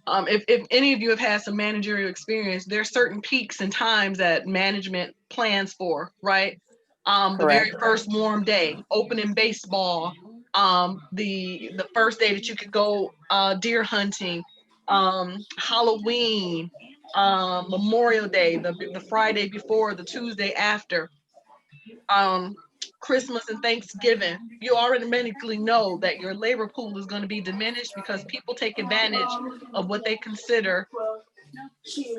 If any of you have had some managerial experience, there's certain peaks and times that management plans for, right? The very Correct. first warm day, opening baseball, the first day that you could go deer hunting, Halloween, Memorial Day, the Friday before, the Tuesday after, um, Christmas and Thanksgiving. You automatically know that your labor pool is going to be diminished because people take advantage of what they consider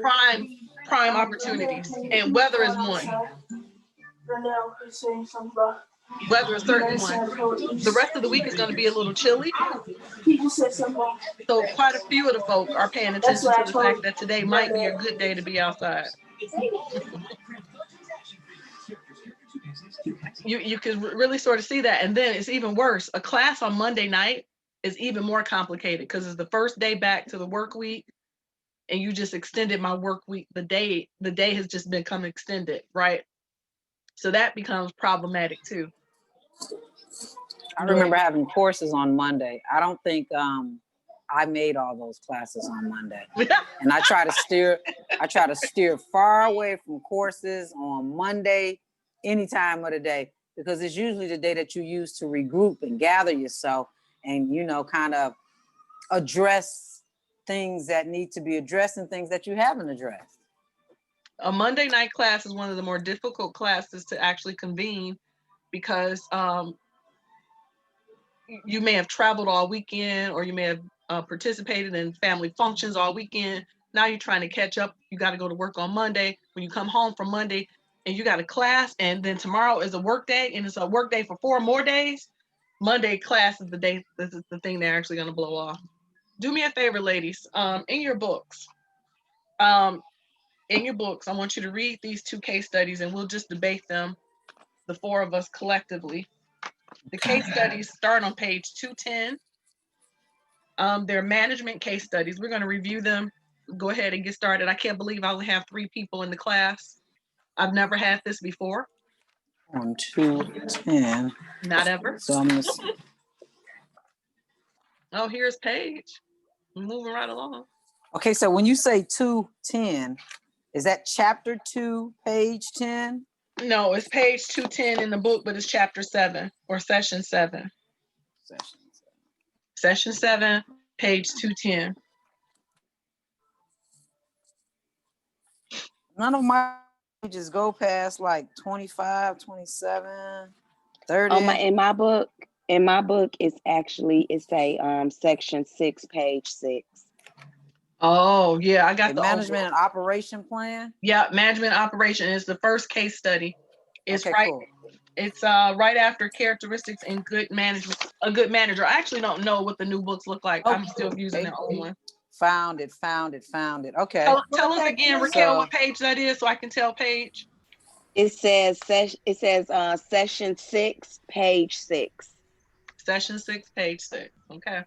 prime prime opportunities, and weather is one. Weather is certainly one. The rest of the week is going to be a little chilly, so quite a few of the folk are paying attention to the fact that today might be a good day to be outside. You can really sort of see that, and then it's even worse. A class on Monday night is even more complicated because it's the first day back to the work week, and you just extended my work week. The day has just become extended, right? So that becomes problematic too. I remember having courses on Monday. I don't think I made all those classes on Monday. And I try to steer far away from courses on Monday, any time of the day, because it's usually the day that you use to regroup and gather yourself and, kind of address things that need to be addressed and things that you haven't addressed. A Monday night class is one of the more difficult classes to actually convene because you may have traveled all weekend, or you may have participated in family functions all weekend. Now you're trying to catch up. You got to go to work on Monday. When you come home from Monday and you got a class, and then tomorrow is a work day, and it's a work day for 4 more days. Monday class is the day. This is the thing they're actually going to blow off. Do me a favor, ladies. In your books, I want you to read these 2 case studies, and we'll just debate them, the 4 of us collectively. The case studies start on page 210. They're management case studies. We're going to review them. Go ahead and get started. I can't believe I only have 3 people in the class. I've never had this before. On 210. Not ever. So I'm going to... Oh, here's Paige. I'm moving right along. Okay, so when you say 210, is that chapter 2, page 10? No, it's page 210 in the book, but it's chapter 7 or session 7. Session 7, page 210. None of my pages go past like 25, 27, 30. In my book, it's actually, section 6, page 6. Oh, yeah, I got the the management and operation plan. Yeah, management operation is the first case study. It's okay, right. Cool. It's right after characteristics in good management. A good manager. I actually don't know what the new books look like. I'm still using the old one. Found it. Okay. Tell us again, Raquel, what page that is, so I can tell Paige. It says session 6, page 6. Session 6, page 6. Okay.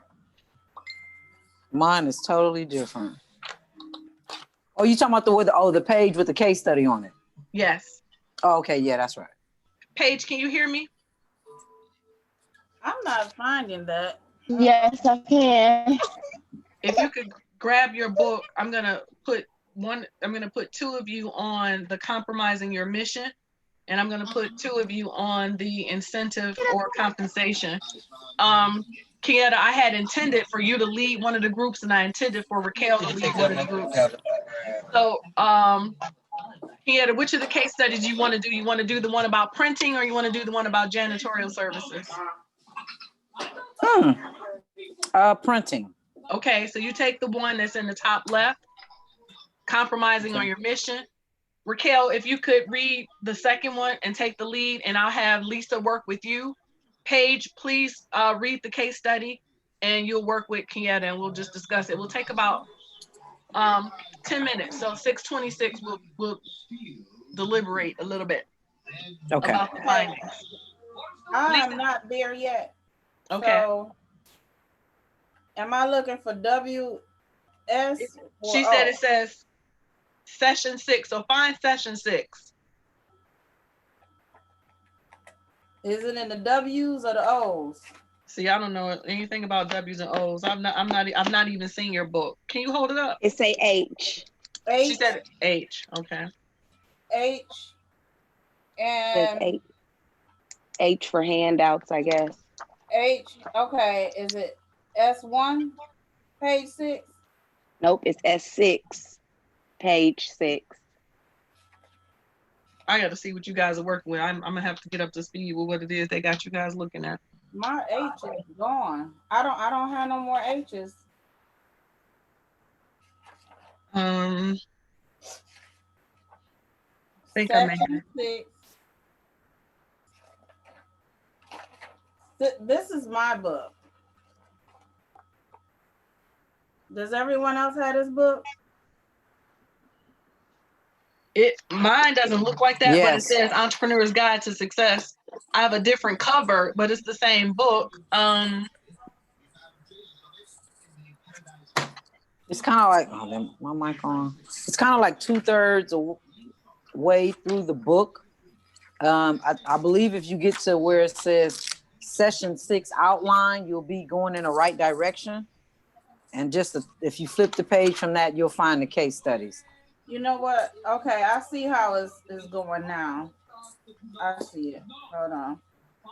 Mine is totally different. Oh, you talking about the page with the case study on it? Yes. Oh, okay, yeah, that's right. Paige, can you hear me? I'm not finding that. Yes, I can. If you could grab your book, I'm gonna put 2 of you on the compromising your mission, and I'm gonna put 2 of you on the incentive or compensation. Kieta, I had intended for you to lead one of the groups, and I intended for Raquel to lead one of the groups. So, Kieta, which of the case studies do you want to do? You want to do the one about printing, or you want to do the one about janitorial services? Printing. Okay, so you take the one that's in the top left, compromising on your mission. Raquel, if you could read the second one and take the lead, and I'll have Lisa work with you. Paige, please read the case study, and you'll work with Kieta, and we'll just discuss it. We'll take about 10 minutes. So 6:26, we'll deliberate a little bit about the findings. I'm not there yet. Okay. So, am I looking for WS? She said it says session 6. So find session 6. Is it in the W's or the O's? See, I don't know anything about W's and O's. I'm not even seeing your book. Can you hold it up? It say H. She H, said H. Okay. H, Says and H. H for handouts, I guess. H. Okay, is it S1, page 6? Nope, it's S6, page 6. I got to see what you guys are working with. I'm gonna have to get up to speed with what it is they got you guys looking at. My H is gone. I don't have no more H's. I think I may Section 6. This is my book. Does everyone else have this book? Mine doesn't look like that, but it Yes. says Entrepreneur's Guide to Success. I have a different cover, but it's the same book. It's kind of like, oh, then my mic on. It's kind of like 2/3 way through the book. I believe if you get to where it says session 6 outline, you'll be going in the right direction. And just if you flip the page from that, you'll find the case studies. You know what? Okay, I see how it's going now. I see it. Hold on.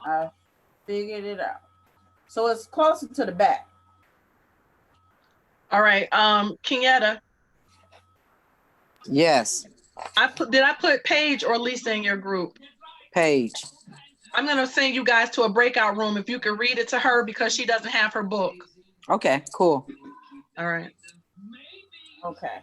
I figured it out. So it's closer to the back. All right, Kenyatta. Yes. Did I put Paige or Lisa in your group? Page. I'm gonna send you guys to a breakout room if you can read it to her because she doesn't have her book. Okay, cool. All right. Okay.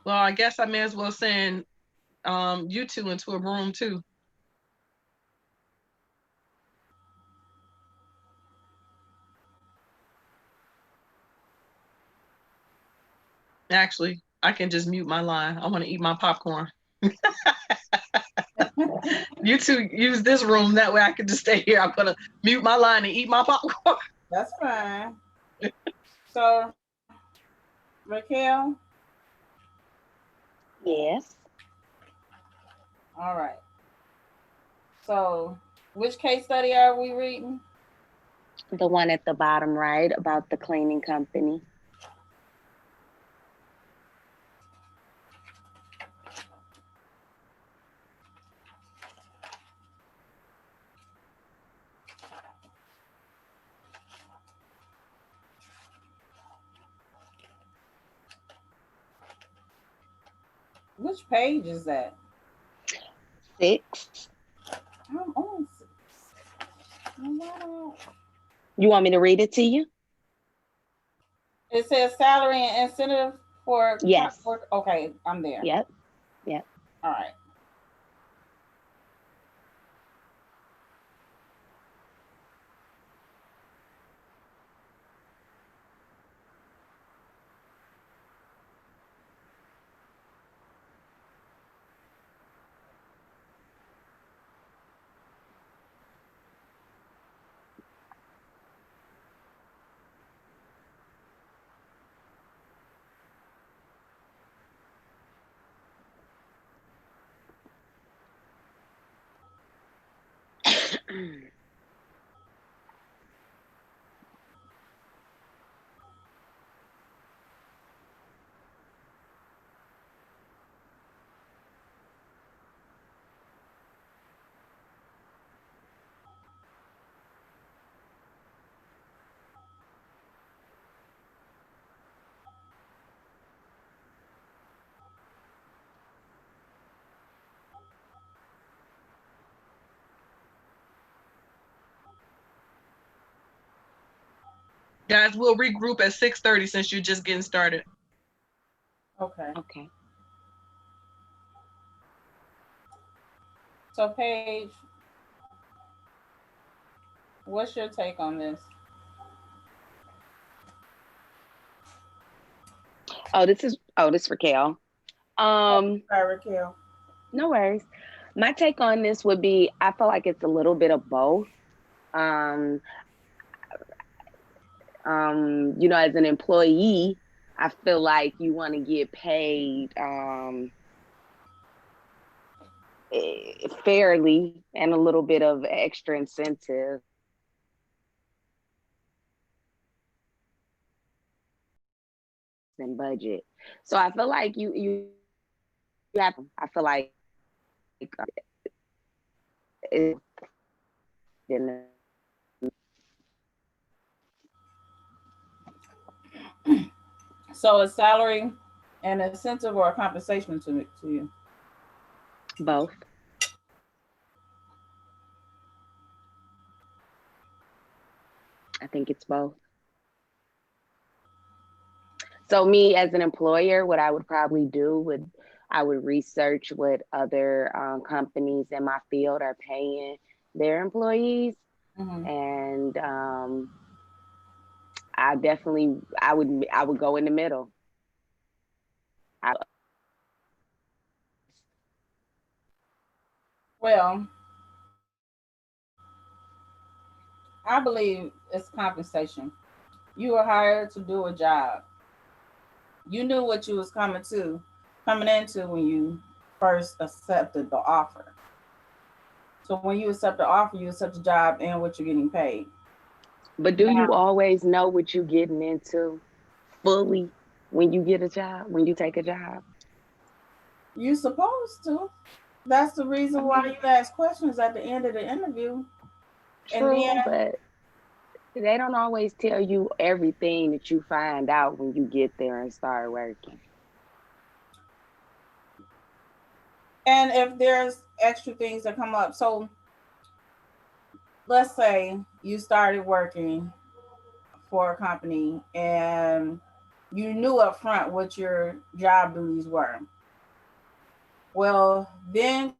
Well, I guess I may as well send you two into a room too. Actually, I can just mute my line. I want to eat my popcorn. You two use this room, that way I can just stay here. I'm gonna mute my line and eat my popcorn. That's fine. So, Raquel? Yes. All right. So, which case study are we reading? The one at the bottom right about the cleaning company. Which page is that? 6. I'm on 6. You want me to read it to you? It says salary and incentive for Yes. Okay, I'm there. Yep. Yep. All right. Guys, we'll regroup at 6:30 since you're just getting started. Okay. Okay. So, Paige, what's your take on this? this is Raquel. Sorry, Raquel. No worries. My take on this would be I feel like it's a little bit of both. Um, as an employee, I feel like you want to get paid fairly and a little bit of extra incentive. And budget. So I feel like you have. I feel like it's So a salary, an incentive, or a compensation to you? both. I think it's both. So me as an employer, what I would probably do would I would research what other companies in my field are paying their employees, Mm-hmm. and I would go in the middle. I, Well, I believe it's compensation. You were hired to do a job. You knew what you was coming into when you first accepted the offer. So when you accept the offer, you accept the job and what you're getting paid. but do you Now, always know what you're getting into fully when you get a job, when you take a job? you supposed to. That's the I reason why mean, you ask questions at the end of the interview. And true, then but they don't always tell you everything that you find out when you get there and start working. and if there's extra things that come up. So let's say you started working for a company and you knew up front what your job duties were. Well, then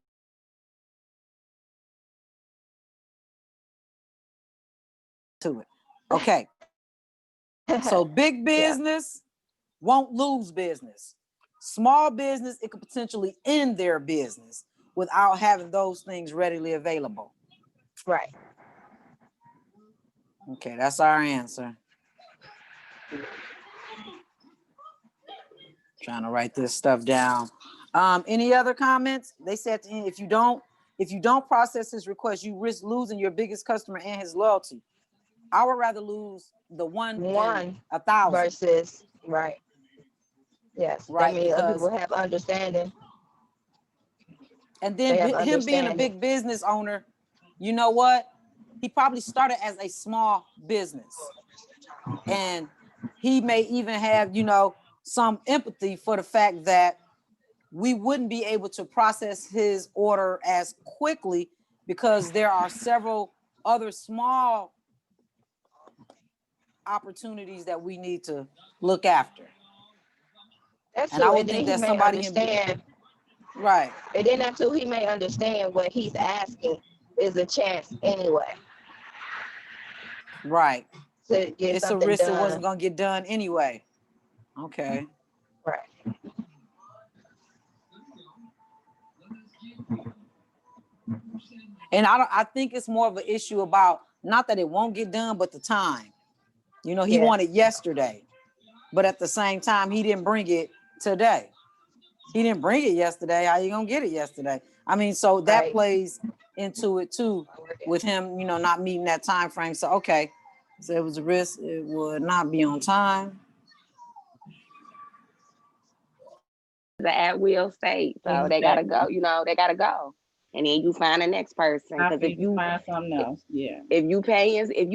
To it. Okay. So big Yeah. business won't lose business. Small business, it could potentially end their business without having those things readily available. Right. Okay, that's our answer. Trying to write this stuff down. Any other comments? They said to him, if you don't process his request, you risk losing your biggest customer and his loyalty. I would rather lose the one in One 1,000, versus right. Yes, that right? means other Because people have understanding. and They then have him being a understanding. big business owner, you know what? He probably started as a small business, and he may even have, some empathy for the fact that we wouldn't be able to process his order as quickly because there are several other small opportunities that we need to look after. That's And I true. would And then think he that may somebody can be understand. right. And then that too, he may understand what he's asking is a chance anyway Right. to get It's a something risk that wasn't done. going to get done anyway. Okay. Right. And I think it's more of an issue about not that it won't get done, but the time. He Yes. wanted yesterday, but at the same time, he didn't bring it today. He didn't bring it yesterday. How you gonna get it yesterday? I mean, so that Right. plays into it too, with him, not meeting that time frame. So okay, so it was a risk. It would not be on time. The at will state, so they gotta exactly. go. They gotta go, and then you find the next person. Because After you find something else, yeah. if you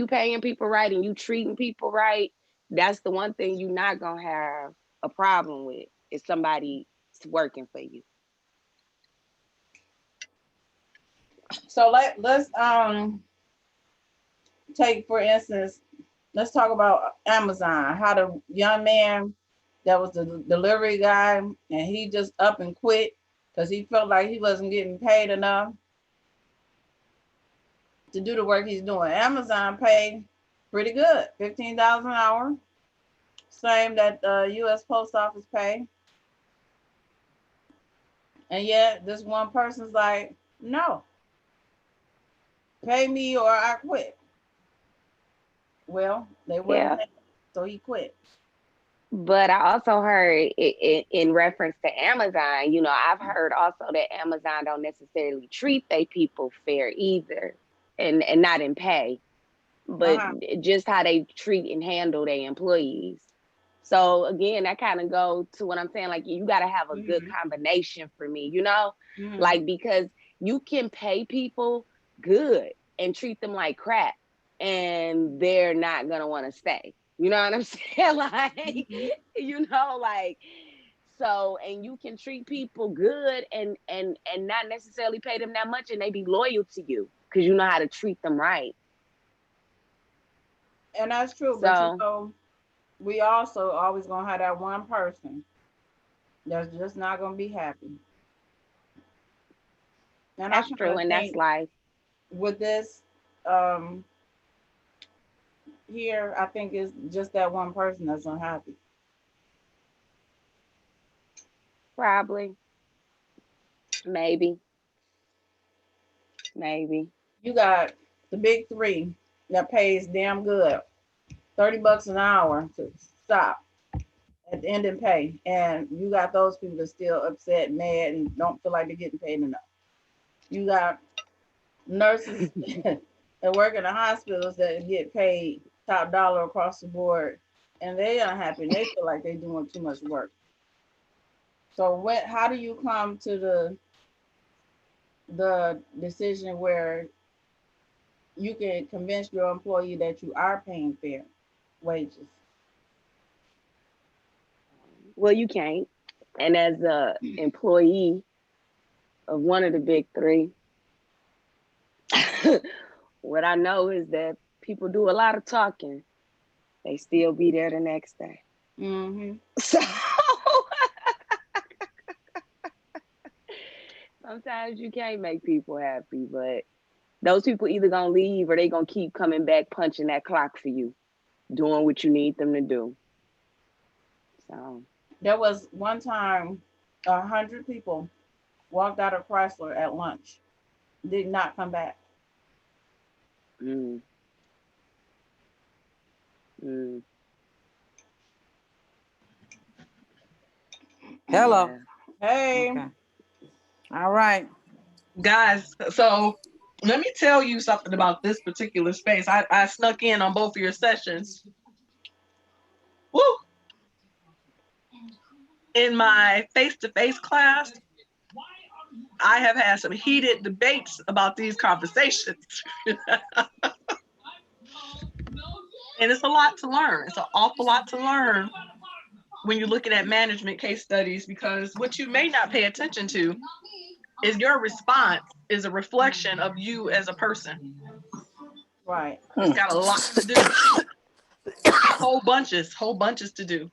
paying people right and you treating people right, that's the one thing you're not gonna have a problem with. Is somebody working for you. So let's take for instance, let's talk about Amazon. How the young man that was the delivery guy and he just up and quit because he felt like he wasn't getting paid enough to do the work he's doing. Amazon paid pretty good, $15 an hour. same that the U.S. Post Office pay. And yet this one person's like, no, pay me or I quit. Well, they wouldn't Yeah. pay, so he quit. But I also heard in reference to Amazon, you know, I've heard also that Amazon don't necessarily treat they people fair either, and not in pay, but Uh-huh. just how they treat and handle their employees. So again, that kind of go to what I'm saying. Like you got to have a good Mm-hmm. combination for me, you know, Mm-hmm. like because you can pay people good and treat them like crap, and they're not gonna want to stay. You know what I'm saying? Like, Mm-hmm. you know, like so, and you can treat people good and not necessarily pay them that much, and they be loyal to you because you know how to treat them right. And that's true, but you So know, we also always gonna have that one person that's just not gonna be happy. And I that's kind true, of and that's think life. with this um here, I think it's just that one person that's unhappy. Probably, maybe, maybe. You got the big three that pays damn good, $30 an hour to stop at the end and pay, and you got those people that still upset, mad, and don't feel like they're getting paid enough. You got nurses that work in the hospitals that get paid top dollar across the board, and they unhappy. And they feel like they're doing too much work. So how do you come to the decision where you can convince your employee that you are paying fair wages? Well, you can't. And as a employee of one of the big three, what I know is that people do a lot of talking. They still be there the next day. Mm-hmm. So sometimes you can't make people happy, but those people either gonna leave or they gonna keep coming back punching that clock for you, doing what you need them to do. So There was one time 100 people walked out of Chrysler at lunch, did not come back. mm, mm, Hello. yeah. Hey, Okay. All right. Guys, so let me tell you something about this particular space. I snuck in on both of your sessions. Woo! In my face-to-face class, I have had some heated debates about these conversations. And it's a lot to learn. It's an awful lot to learn when you're looking at management case studies, because what you may not pay attention to is your response is a reflection of you as a person. right. It's got a lot to do. Whole bunches to do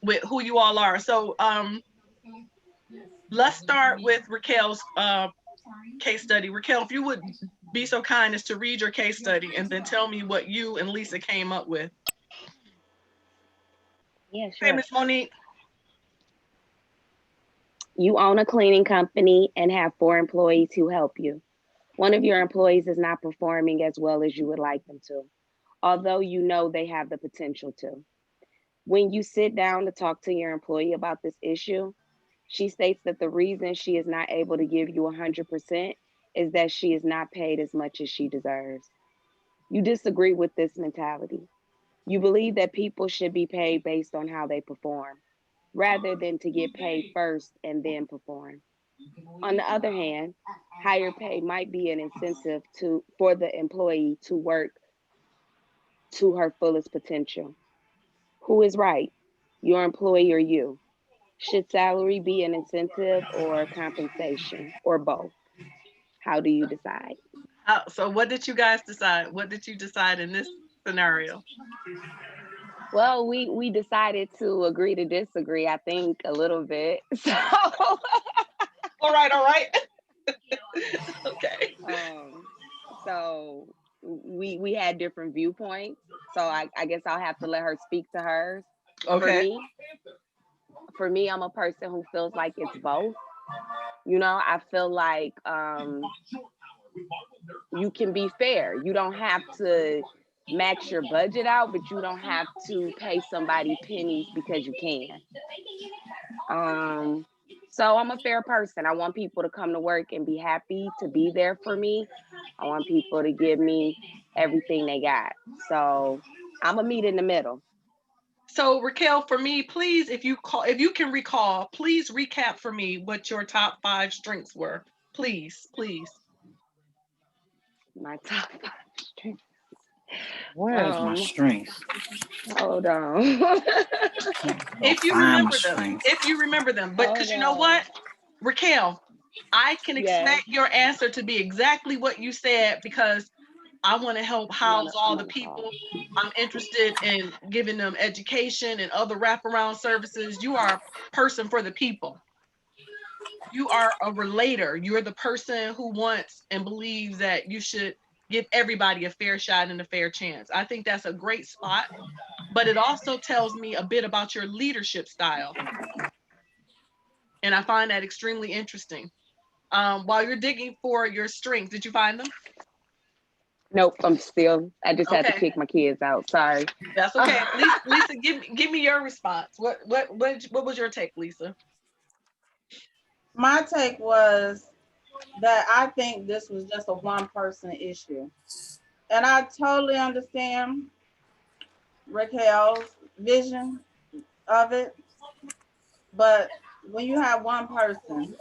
with who you all are. So let's start with Raquel's case study. Raquel, if you would be so kind as to read your case study and then tell me what you and Lisa came up with. Yeah, Hey, sure. Miss Monique. You own a cleaning company and have 4 employees who help you. One of your employees is not performing as well as you would like them to, although you know they have the potential to. When you sit down to talk to your employee about this issue, she states that the reason she is not able to give you 100% is that she is not paid as much as she deserves. You disagree with this mentality. You believe that people should be paid based on how they perform, rather than to get paid first and then perform. On the other hand, higher pay might be an incentive for the employee to work to her fullest potential. Who is right? Your employee or you? Should salary be an incentive or compensation or both? How do you decide? So what did you guys decide? What did you decide in this scenario? Well, we decided to agree to disagree, I think, a little bit. So All right, all right. Okay. so we had different viewpoints. So I guess I'll have to let her speak to hers. Okay. For me, I'm a person who feels like it's both. You know, I feel like you can be fair. You don't have to max your budget out, but you don't have to pay somebody pennies because you can. So I'm a fair person. I want people to come to work and be happy to be there for me. I want people to give me everything they got. So I'm a meet in the middle. So Raquel, for me, please, if you can recall, please recap for me what your top 5 strengths were. Please, please. My top 5 strengths. Where is my strength? Hold on. If you remember them, but because you know what, Raquel, I can expect your answer to be exactly what you said because I want to help house all the people. I'm interested in giving them education and other wraparound services. You are a person for the people. You are a relator. You're the person who wants and believes that you should give everybody a fair shot and a fair chance. I think that's a great spot, but it also tells me a bit about your leadership style. And I find that extremely interesting. While you're digging for your strengths, did you find them? Nope, I just had to kick my kids out. Sorry. That's okay. Lisa, give me your response. What was your take, Lisa? My take was that I think this was just a one-person issue. And I totally understand Raquel's vision of it. But when you have one person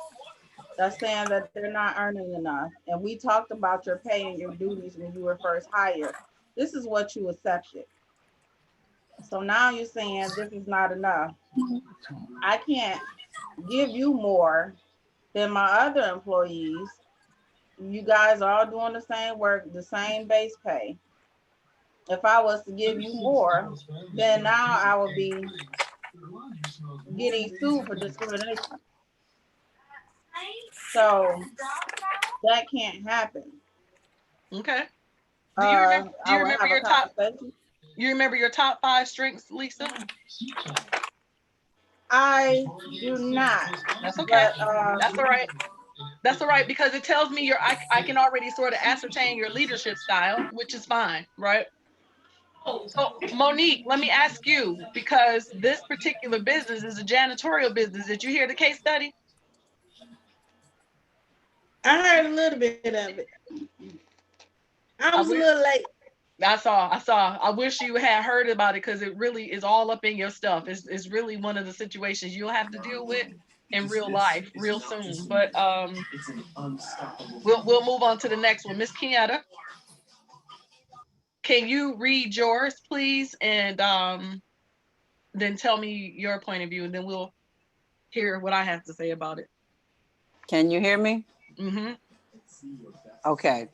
that's saying that they're not earning enough, and we talked about your pay and your duties when you were first hired, this is what you accepted. So now you're saying this is not enough. I can't give you more than my other employees. You guys are all doing the same work, the same base pay. If I was to give you more, then now I would be getting sued for discrimination. So that can't happen. Okay. Do you remember your top? Conversation. You remember your top 5 strengths, Lisa? I do not. That's okay. But, that's all right. That's all right because it tells me I can already sort of ascertain your leadership style, which is fine, right? So Monique, let me ask you, because this particular business is a janitorial business. Did you hear the case study? I heard a little bit of it. I was a little late. I saw. I wish you had heard about it because it really is all up in your stuff. It's really one of the situations you'll have to deal with in real life real soon. But we'll move on to the next one. Miss Kenyatta, can you read yours, please, and then tell me your point of view, and then we'll hear what I have to say about it. Can you hear me? Mm-hmm. Okay.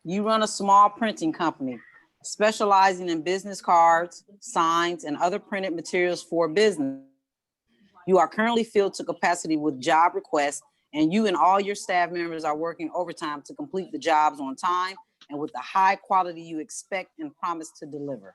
You run a small printing company specializing in business cards, signs, and other printed materials for business. You are currently filled to capacity with job requests, and you and all your staff members are working overtime to complete the jobs on time and with the high quality you expect and promise to deliver.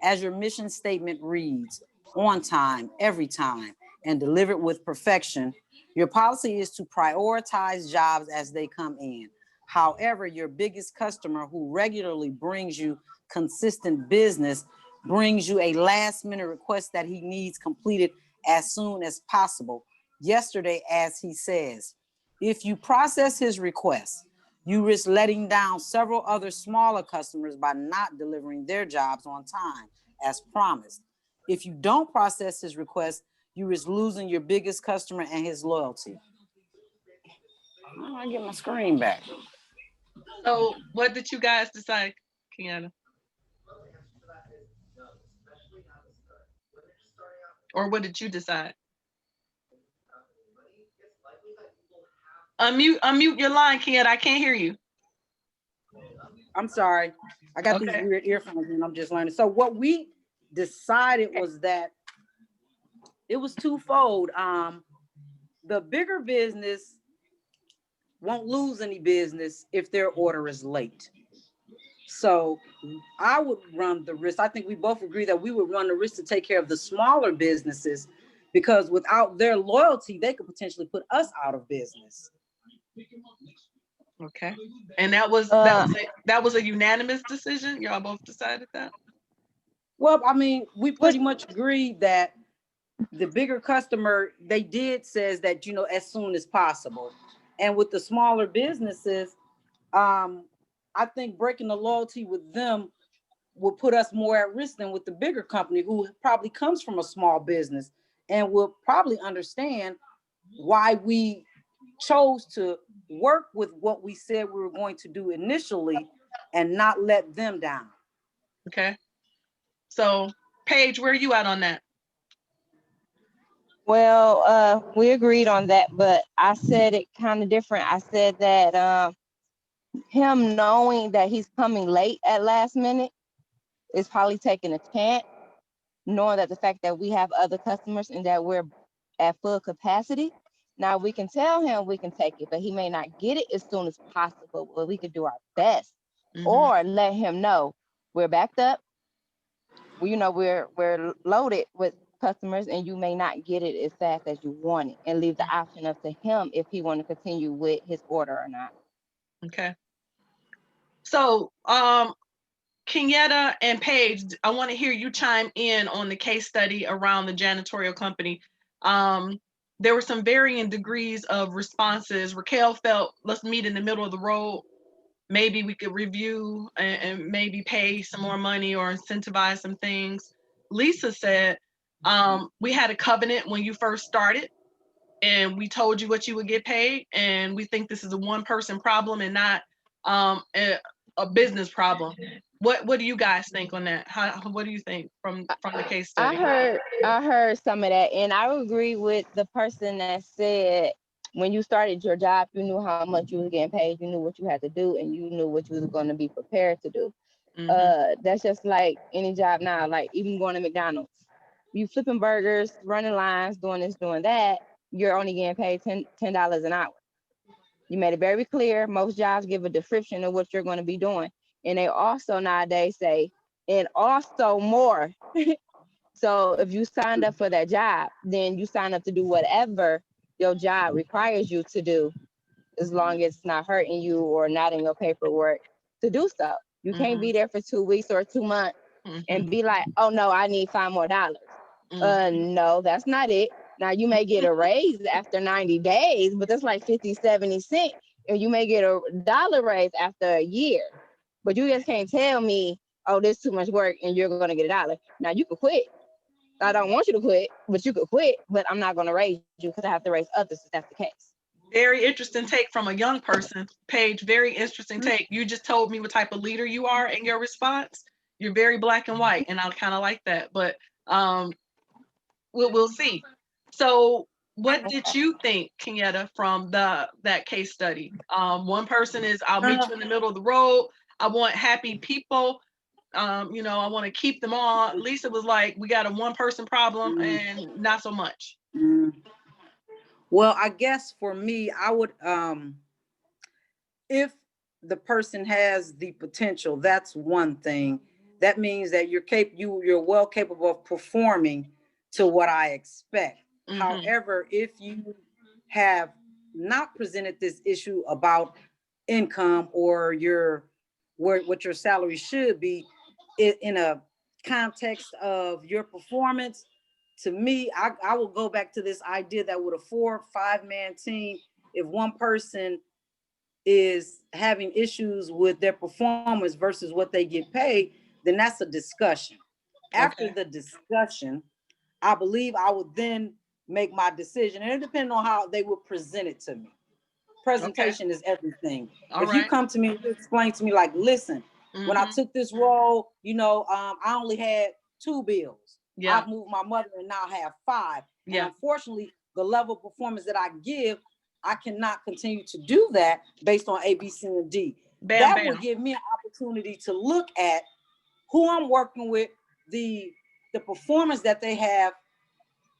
As your mission statement reads, on time, every time, and delivered with perfection, your policy is to prioritize jobs as they come in. However, your biggest customer who regularly brings you consistent business brings you a last-minute request that he needs completed as soon as possible. Yesterday, as he says, if you process his request, you risk letting down several other smaller customers by not delivering their jobs on time as promised. If you don't process his request, you risk losing your biggest customer and his loyalty. How do I get my screen back? So what did you guys decide, Kiana? Or what did you decide? Unmute your line, Kiana. I can't hear you. I'm sorry. I got these weird earphones and I'm just learning. So what we decided was that it was twofold. The bigger business won't lose any business if their order is late. So I would run the risk. I think we both agree that we would run the risk to take care of the smaller businesses, because without their loyalty, they could potentially put us out of business. Okay. And that was a unanimous decision. Y'all both decided that? Well, I mean, we pretty much agreed that the bigger customer, they did says that, you know, as soon as possible. And with the smaller businesses, I think breaking the loyalty with them will put us more at risk than with the bigger company, who probably comes from a small business and will probably understand why we chose to work with what we said we were going to do initially and not let them down. Okay. So, Paige, where are you at on that? Well, we agreed on that, but I said it kind of different. I said that him knowing that he's coming late at last minute is probably taking a chance, knowing that the fact that we have other customers and that we're at full capacity. Now we can tell him we can take it, but he may not get it as soon as possible, but we could do our best. Or let him know we're backed up. Well, you know, we're loaded with customers and you may not get it as fast as you want it, and leave the option up to him if he want to continue with his order or not. Okay. So, Kenyatta and Paige, I want to hear you chime in on the case study around the janitorial company. There were some varying degrees of responses. Raquel felt, let's meet in the middle of the road. Maybe we could review and maybe pay some more money or incentivize some things. Lisa said, we had a covenant when you first started, and we told you what you would get paid, and we think this is a one-person problem and not a business problem. What do you guys think on that? What do you think from the case study? I heard some of that, and I agree with the person that said when you started your job, you knew how much you was getting paid, you knew what you had to do, and you knew what you was going to be prepared to do. That's just like any job now, like even going to McDonald's. You flipping burgers, running lines, doing this, doing that, you're only getting paid $10 an hour. You made it very clear. Most jobs give a description of what you're going to be doing. And they also nowadays say, and also more. So if you signed up for that job, then you sign up to do whatever your job requires you to do, as long as it's not hurting you or not in your paperwork to do so. You can't be there for 2 weeks or 2 months and be like, oh no, I need $5 more. No, that's not it. Now you may get a raise after 90 days, but that's like 50, 70 cents. And you may get a dollar raise after a year. But you just can't tell me, oh, this is too much work and you're going to get a dollar. Now you could quit. I don't want you to quit, but you could quit, but I'm not going to raise you because I have to raise others if that's the case. Very interesting take from a young person. Paige, very interesting take. You just told me what type of leader you are in your response. You're very black and white, and I kind of like that. But we'll see. So what did you think, Kenyatta, from that case study? One person is, I'll meet you in the middle of the road. I want happy people. You know, I want to keep them on. Lisa was like, we got a one-person problem and not so much. Well, I guess for me, I would, if the person has the potential, that's one thing. That means that you're well capable of performing to what I expect. However, if you have not presented this issue about income or what your salary should be in a context of your performance, to me, I will go back to this idea that with a 4 or 5-man team, if one person is having issues with their performance versus what they get paid, then that's a discussion. After the discussion, I believe I would then make my decision, and it depends on how they would present it to me. Presentation is everything. If you come to me and you explain to me, like, listen, when I took this role, you know, I only had 2 bills. I've moved my mother and now have 5. And unfortunately, the level of performance that I give, I cannot continue to do that based on A, B, C, and D. That would give me an opportunity to look at who I'm working with, the performance that they have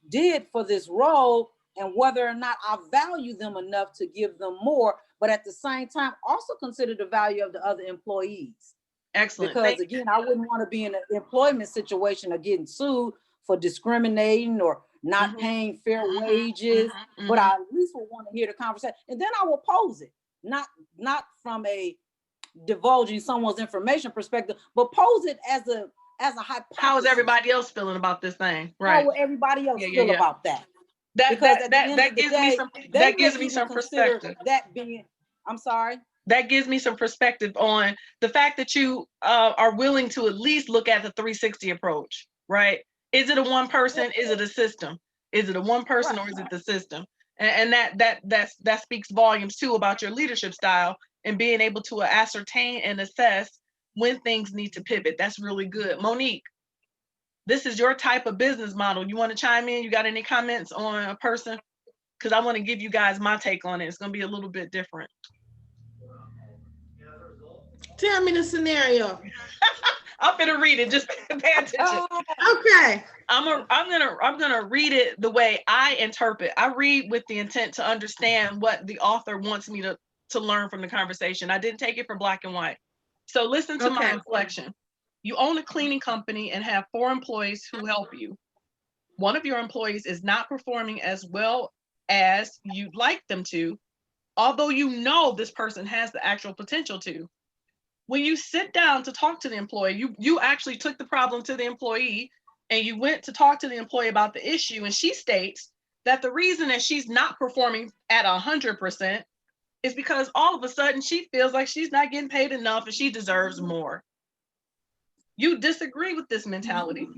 did for this role, and whether or not I value them enough to give them more, but at the same time, also consider the value of the other employees. Excellent. Because again, I wouldn't want to be in an employment situation of getting sued for discriminating or not paying fair wages. But I at least would want to hear the conversation, and then I will pose it, not from a divulging someone's information perspective, but pose it as a hypothesis. How is everybody else feeling about this thing? Right. How will everybody else feel about that? Because that gives me some perspective. That being, I'm sorry. That gives me some perspective on the fact that you are willing to at least look at the 360 approach, right? Is it a one person? Is it a system? Is it a one person or is it the system? And that speaks volumes too about your leadership style and being able to ascertain and assess when things need to pivot. That's really good. Monique, this is your type of business model. You want to chime in? You got any comments on a person? Because I want to give you guys my take on it. It's going to be a little bit different. Tell me the scenario. I'm gonna read it. Just pay attention. Okay. I'm gonna read it the way I interpret. I read with the intent to understand what the author wants me to learn from the conversation. I didn't take it for black and white. So listen to my reflection. You own a cleaning company and have 4 employees who help you. One of your employees is not performing as well as you'd like them to, although you know this person has the actual potential to. When you sit down to talk to the employee, you actually took the problem to the employee and you went to talk to the employee about the issue, and she states that the reason that she's not performing at 100% is because all of a sudden she feels like she's not getting paid enough and she deserves more. You disagree with this mentality.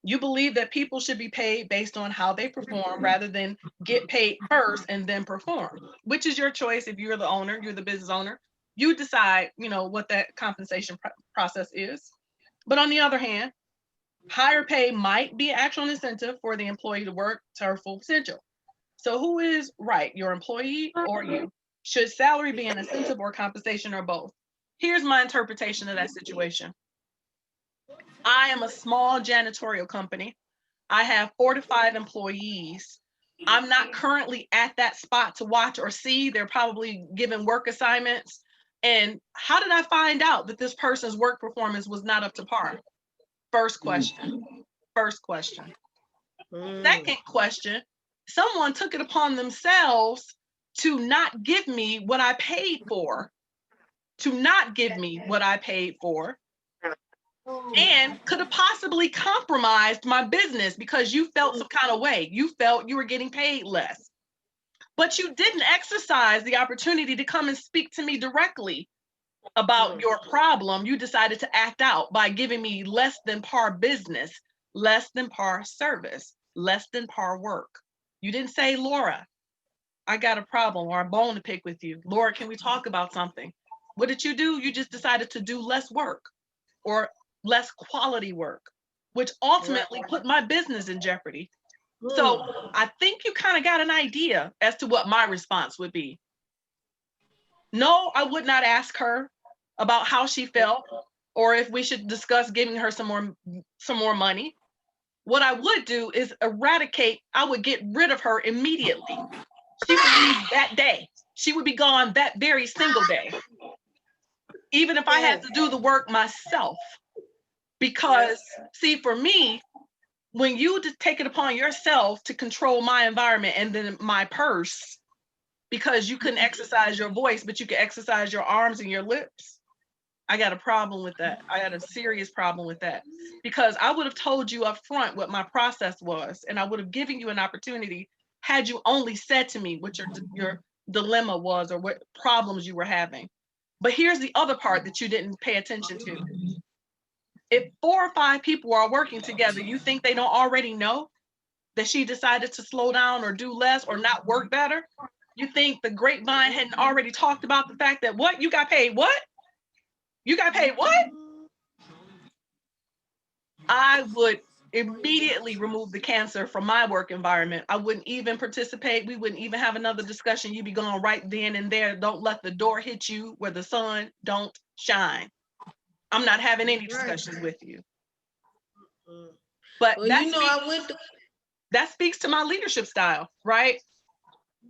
You believe that people should be paid based on how they perform rather than get paid first and then perform, which is your choice. If you're the owner, you're the business owner, you decide, what that compensation process is. But on the other hand, higher pay might be an actual incentive for the employee to work to her full potential. So who is right, your employee or you? Should salary be an incentive or compensation or both? Here's my interpretation of that situation. I am a small janitorial company. I have 4 to 5 employees. I'm not currently at that spot to watch or see. They're probably given work assignments. And how did I find out that this person's work performance was not up to par? First question. Second question, someone took it upon themselves to not give me what I paid for, and could have possibly compromised my business because you felt some kind of way. You felt you were getting paid less. But you didn't exercise the opportunity to come and speak to me directly about your problem. You decided to act out by giving me less than par business, less than par service, less than par work. You didn't say, Laura, I got a problem or a bone to pick with you. Laura, can we talk about something? What did you do? You just decided to do less work or less quality work, which ultimately put my business in jeopardy. So I think you kind of got an idea as to what my response would be. No, I would not ask her about how she felt or if we should discuss giving her some more money. What I would do is I would get rid of her immediately. She would leave that day. She would be gone that very single day. Even if I had to do the work myself. Because, see, for me, when you take it upon yourself to control my environment and then my purse, because you couldn't exercise your voice, but you could exercise your arms and your lips, I got a problem with that. I got a serious problem with that. Because I would have told you up front what my process was, and I would have given you an opportunity had you only said to me what your dilemma was or what problems you were having. But here's the other part that you didn't pay attention to. If 4 or 5 people are working together, you think they don't already know that she decided to slow down or do less or not work better? You think the grapevine hadn't already talked about the fact that what? You got paid what? You got paid what? I would immediately remove the cancer from my work environment. I wouldn't even participate. We wouldn't even have another discussion. You'd be gone right then and there. Don't let the door hit you where the sun don't shine. I'm not having any discussions with you. But that speaks to my leadership style, right?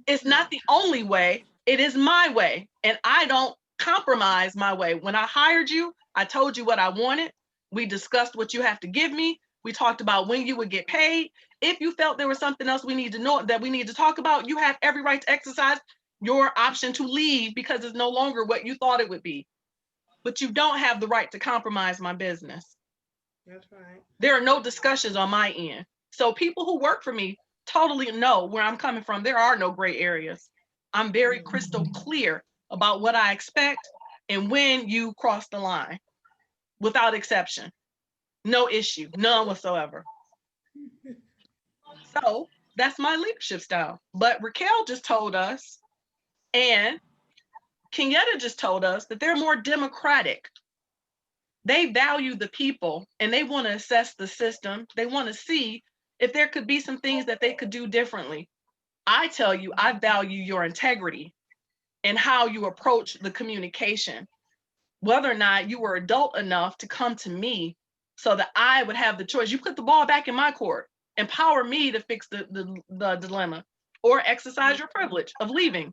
It's not the only way. It is my way. And I don't compromise my way. When I hired you, I told you what I wanted. We discussed what you have to give me. We talked about when you would get paid. If you felt there was something else we need to know that we need to talk about, you have every right to exercise your option to leave because it's no longer what you thought it would be. But you don't have the right to compromise my business. That's right. There are no discussions on my end. So people who work for me totally know where I'm coming from. There are no gray areas. I'm very crystal clear about what I expect and when you cross the line without exception. No issue, none whatsoever. So that's my leadership style. But Raquel just told us, and Kenyatta just told us that they're more democratic. They value the people and they want to assess the system. They want to see if there could be some things that they could do differently. I tell you, I value your integrity and how you approach the communication, whether or not you were adult enough to come to me so that I would have the choice. You put the ball back in my court, empower me to fix the dilemma or exercise your privilege of leaving.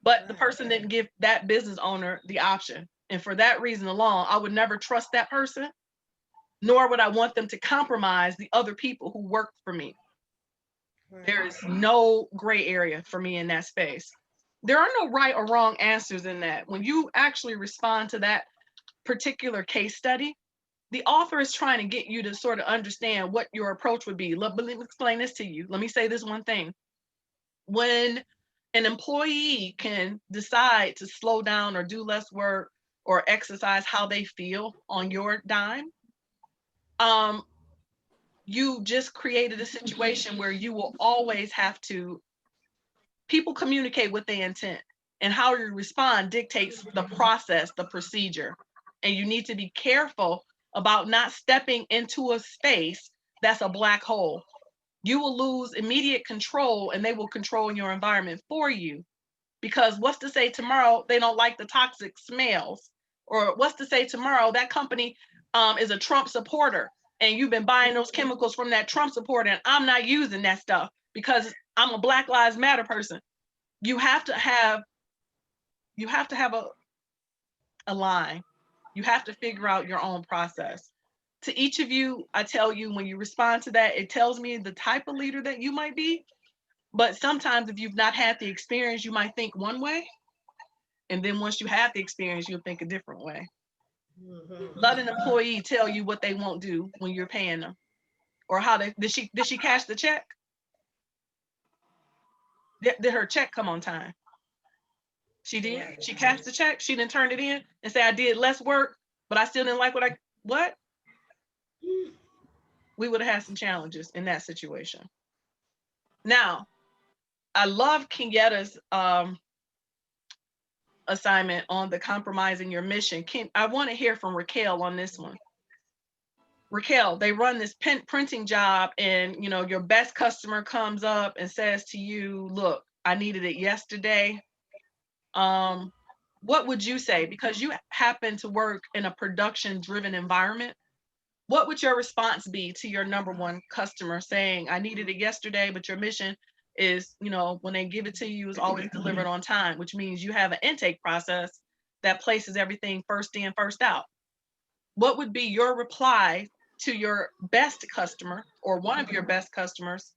But the person didn't give that business owner the option. And for that reason alone, I would never trust that person, nor would I want them to compromise the other people who work for me. Right. There is no gray area for me in that space. There are no right or wrong answers in that. When you actually respond to that particular case study, the author is trying to get you to sort of understand what your approach would be. Let me explain this to you. Let me say this one thing. When an employee can decide to slow down or do less work or exercise how they feel on your dime, you just created a situation where you will always have to, people communicate with their intent, and how you respond dictates the process, the procedure. And you need to be careful about not stepping into a space that's a black hole. You will lose immediate control and they will control your environment for you. Because what's to say tomorrow they don't like the toxic smells? Or what's to say tomorrow that company is a Trump supporter and you've been buying those chemicals from that Trump supporter and I'm not using that stuff because I'm a Black Lives Matter person. You have to have a line. You have to figure out your own process. To each of you, I tell you, when you respond to that, it tells me the type of leader that you might be. But sometimes if you've not had the experience, you might think one way. And then once you have the experience, you'll think a different way. Let an employee tell you what they won't do when you're paying them. Or how they did she cash the check? Did her check come on time? She did. She cashed the check. She didn't turn it in and say, I did less work, but I still didn't like what? We would have had some challenges in that situation. Now, I love Kenyatta's assignment on the compromising your mission. I want to hear from Raquel on this one. Raquel, they run this printing job and your best customer comes up and says to you, look, I needed it yesterday. What would you say? Because you happen to work in a production-driven environment, what would your response be to your number one customer saying, I needed it yesterday, but your mission is, when they give it to you, is always delivered on time, which means you have an intake process that places everything first in, first out. What would be your reply to your best customer or one of your best customers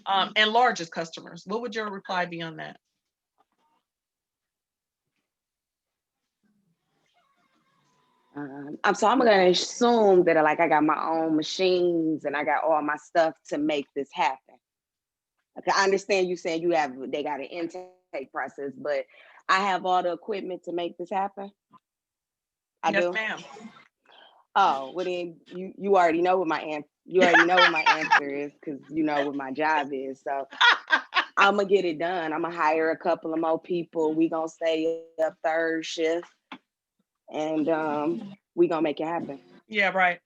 and largest customers? What would your reply be on that? So I'm gonna assume that I got my own machines and I got all my stuff to make this happen. Okay, I understand you saying they got an intake process, but I have all the equipment to make this happen. Yes, ma'am. Oh, well then you already know what my answer. You already know what my answer is because you know what my job is. So I'm gonna get it done. I'm gonna hire a couple of more people. We gonna stay up third shift, and we gonna make it happen. Yeah, right.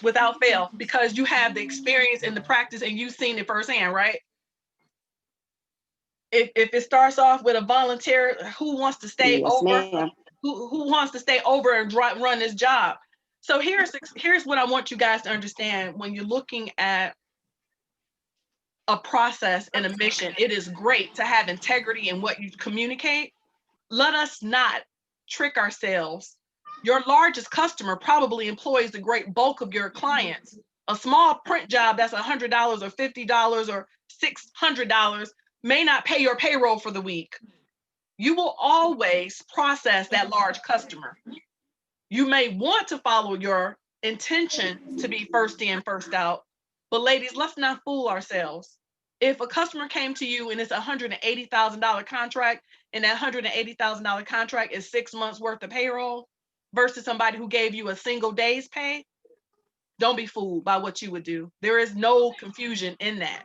Without fail, because you have the experience and the practice and you've seen it firsthand, right? If it starts off with a volunteer who wants to stay Yes, over, ma'am. who wants to stay over and run this job. So here's what I want you guys to understand when you're looking at a process and a mission. It is great to have integrity in what you communicate. Let us not trick ourselves Your largest customer probably employs the great bulk of your clients. A small print job that's $100 or $50 or $600 may not pay your payroll for the week. You will always process that large customer. You may want to follow your intention to be first in, first out, but ladies, let's not fool ourselves. If a customer came to you and it's a $180,000 contract, and that $180,000 contract is 6 months worth of payroll versus somebody who gave you a single day's pay, don't be fooled by what you would do. There is no confusion in that.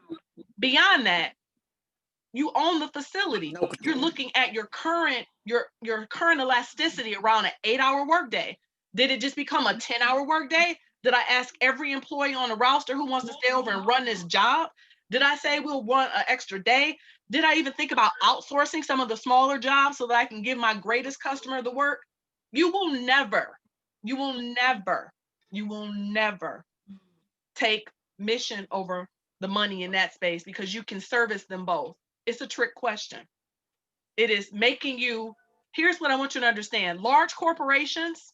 Beyond that, you own the facility. You're looking at your current elasticity around an 8-hour workday. Did it just become a 10-hour workday? Did I ask every employee on the roster who wants to stay over and run this job? Did I say we'll run an extra day? Did I even think about outsourcing some of the smaller jobs so that I can give my greatest customer the work? You will never take mission over the money in that space, because you can service them both. It's a trick question. It is making you, here's what I want you to understand. Large corporations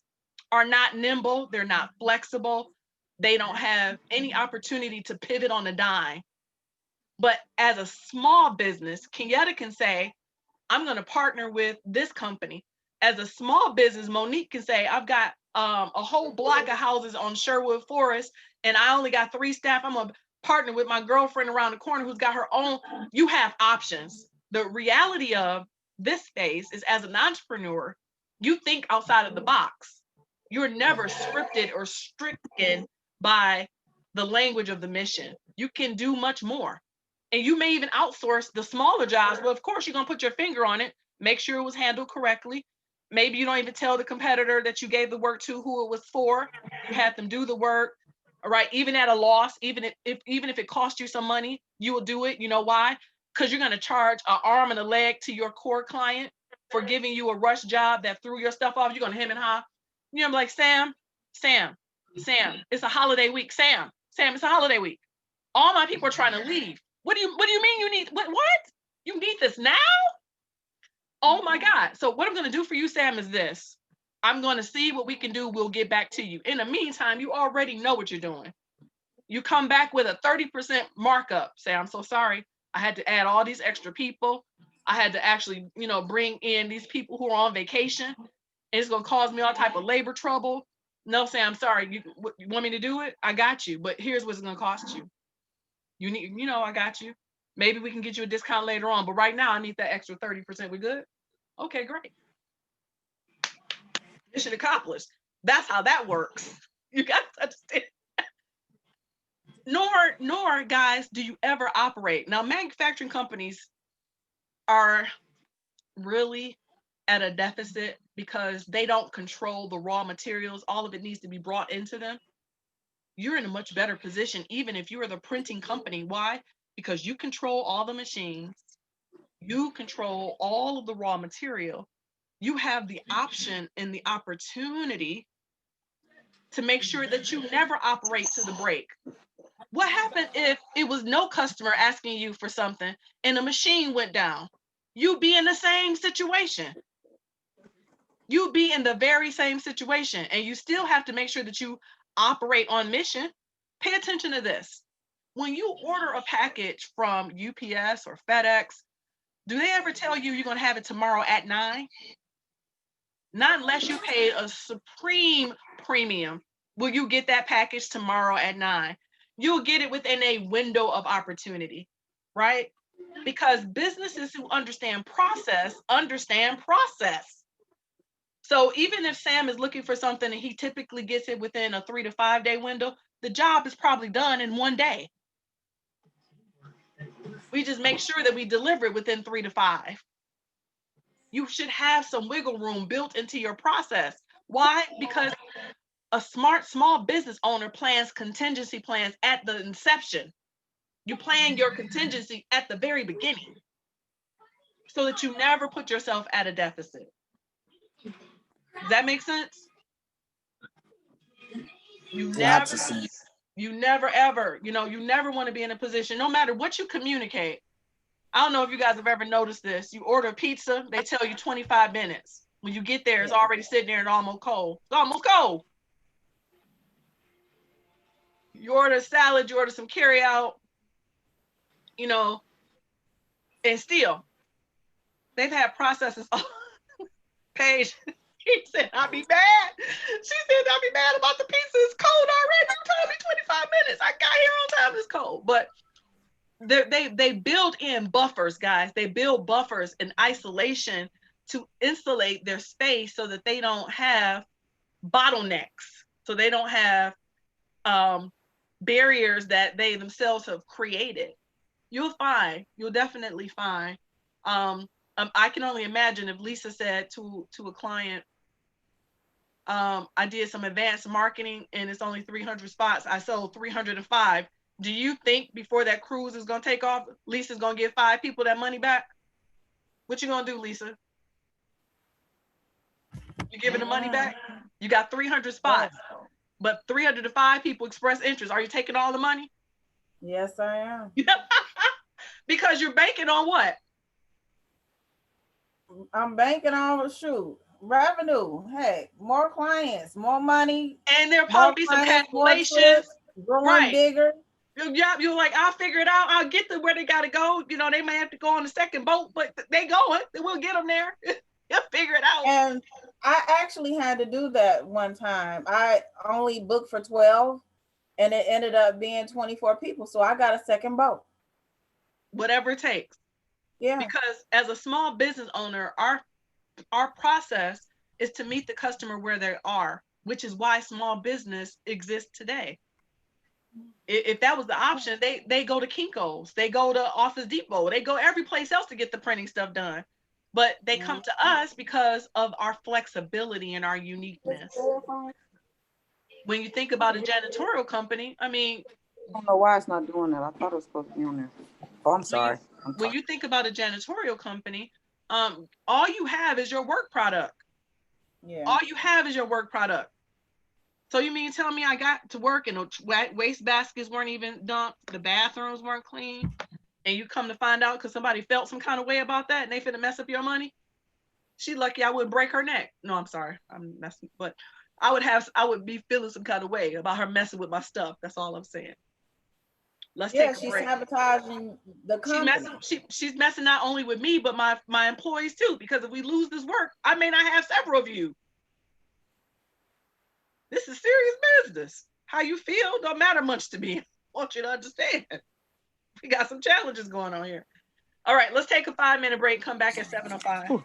are not nimble. They're not flexible. They don't have any opportunity to pivot on a dime. But as a small business, Kenyatta can say, I'm going to partner with this company. As a small business, Monique can say, I've got a whole block of houses on Sherwood Forest, and I only got 3 staff. I'm going to partner with my girlfriend around the corner who's got her own. You have options. The reality of this space is, as an entrepreneur, you think outside of the box. You're never scripted or stricken by the language of the mission. You can do much more. And you may even outsource the smaller jobs. Well, of course, you're going to put your finger on it, make sure it was handled correctly. Maybe you don't even tell the competitor that you gave the work to who it was for. You had them do the work. All right. Even at a loss, even if it costs you some money, you will do it. You know why? Because you're going to charge an arm and a leg to your core client for giving you a rush job that threw your stuff off. You're going to hem and haw. You know, like, Sam, it's a holiday week. Sam, it's a holiday week. All my people are trying to leave. What do you mean you need, what? You need this now? Oh my God. So what I'm going to do for you, Sam, is this. I'm going to see what we can do. We'll get back to you. In the meantime, you already know what you're doing. You come back with a 30% markup. Say, I'm so sorry. I had to add all these extra people. I had to actually, bring in these people who are on vacation. And it's going to cause me all type of labor trouble. No, Sam, I'm sorry. You want me to do it? I got you. But here's what's going to cost you. You need, I got you. Maybe we can get you a discount later on. But right now, I need that extra 30%. We good? Okay, great. Mission accomplished. That's how that works. You got to understand. Nor, guys, do you ever operate. Now, manufacturing companies are really at a deficit because they don't control the raw materials. All of it needs to be brought into them. You're in a much better position, even if you are the printing company. Why? Because you control all the machines. You control all of the raw material. You have the option and the opportunity to make sure that you never operate to the break. What happened if it was no customer asking you for something and the machine went down? You'd be in the same situation. You'd be in the very same situation, and you still have to make sure that you operate on mission. Pay attention to this. When you order a package from UPS or FedEx, do they ever tell you you're going to have it tomorrow at 9? Not unless you pay a supreme premium will you get that package tomorrow at 9. You'll get it within a window of opportunity, right? Because businesses who understand process. So even if Sam is looking for something and he typically gets it within a 3 to 5 day window, the job is probably done in 1 day. We just make sure that we deliver it within 3 to 5. You should have some wiggle room built into your process. Why? Because a smart small business owner plans contingency plans at the inception. You plan your contingency at the very beginning so that you never put yourself at a deficit. Does that make sense? You never ever, you never want to be in a position, no matter what you communicate. I don't know if you guys have ever noticed this. You order a pizza, they tell you 25 minutes. When you get there, it's already sitting there and almost cold. It's almost cold. You order a salad, you order some carry out, you know, and still they've had processes on page. He said, I'll be mad. She said, I'll be mad about the pizza. It's cold already. You told me 25 minutes. I got here on time. It's cold. But they build in buffers, guys. They build buffers in isolation to insulate their space so that they don't have bottlenecks. So they don't have barriers that they themselves have created. You'll definitely find. I can only imagine if Lisa said to a client, I did some advanced marketing and it's only 300 spots. I sold 305. Do you think before that cruise is going to take off, Lisa's going to give 5 people that money back? What you going to do, Lisa? You giving the money back? You got 300 spots, but 305 people express interest. Are you taking all the money? Yes, I am. Because you're banking on what? I'm banking on revenue. Hey, more clients, more money, and there'll probably be some cancellations, growing bigger. Yeah, you're like, I'll figure it out. I'll get to where they gotta go. You know, they may have to go on the second boat, but they going. We'll get them there. You'll figure it out. And I actually had to do that one time. I only booked for 12, and it ended up being 24 people. So I got a second boat. Whatever it takes. Yeah. Because as a small business owner, our process is to meet the customer where they are, which is why small business exists today. If that was the option, they go to Kinko's, they go to Office Depot, they go every place else to get the printing stuff done. But they come to us because of our flexibility and our uniqueness. When you think about a janitorial company, I mean, I don't know why it's not doing that. I thought it was supposed to be on there. Oh, I'm sorry. When you think about a janitorial company, all you have is your work product. Yeah. All you have is your work product. So you mean tell me I got to work and the waste baskets weren't even dumped, the bathrooms weren't clean, and you come to find out because somebody felt some kind of way about that and they finna mess up your money? She lucky I wouldn't break her neck. No, I'm sorry. I'm messing, but I would be feeling some kind of way about her messing with my stuff. That's all I'm saying. Let's take a break. She's sabotaging the company. She's messing not only with me, but my employees too, because if we lose this work, I may not have several of you. This is serious business. How you feel don't matter much to me. I want you to understand. We got some challenges going on here. All right, let's take a 5-minute break. Come back at 7:05.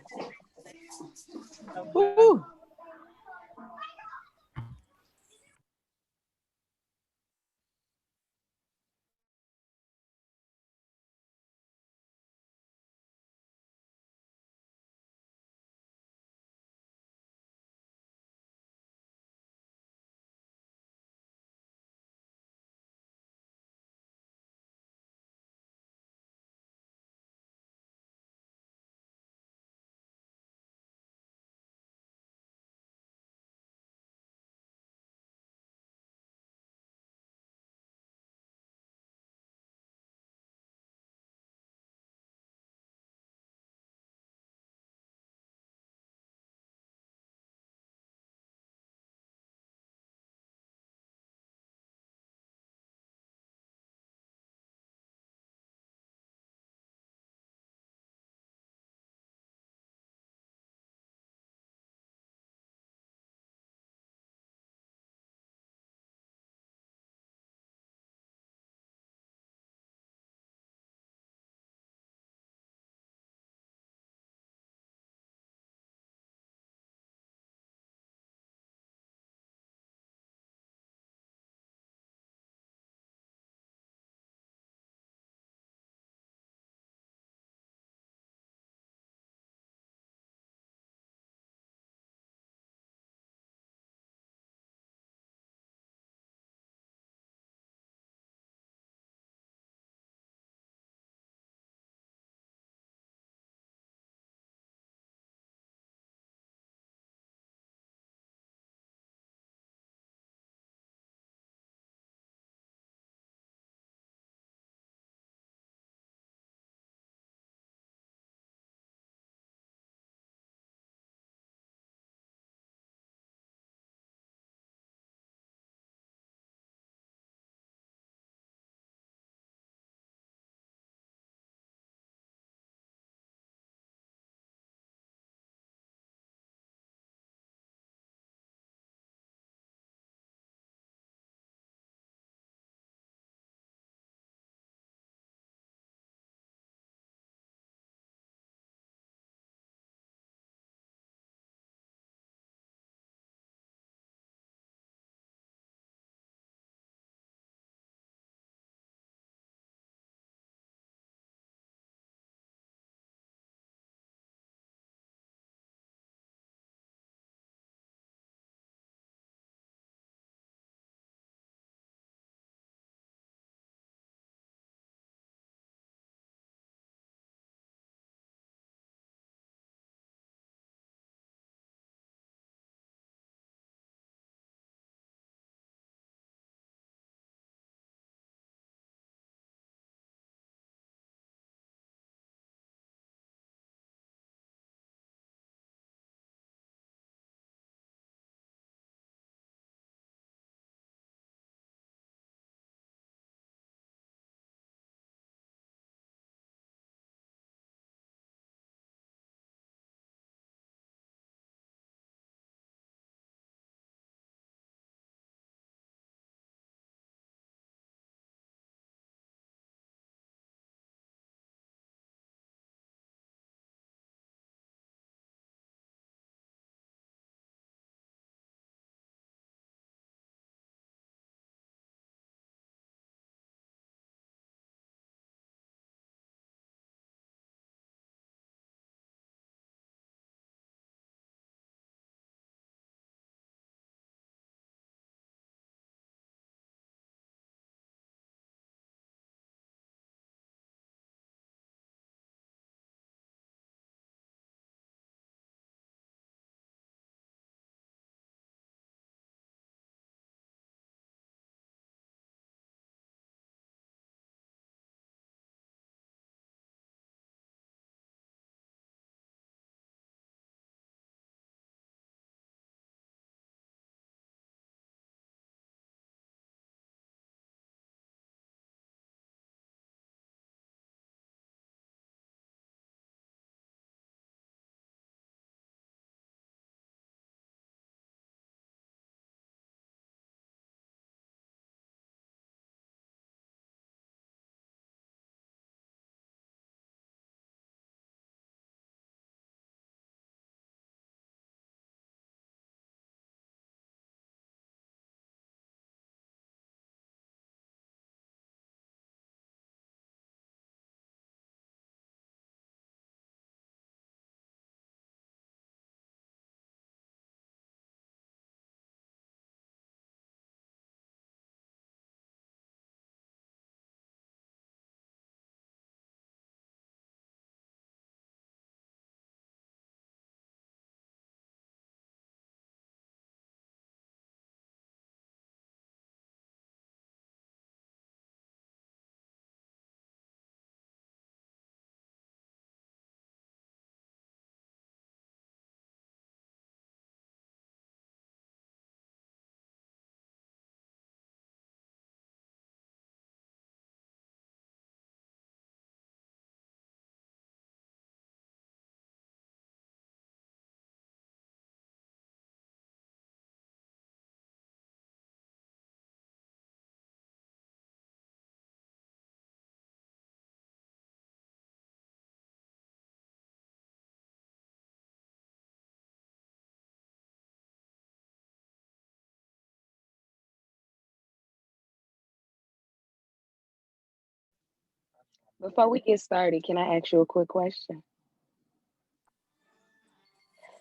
Before we get started, can I ask you a quick question?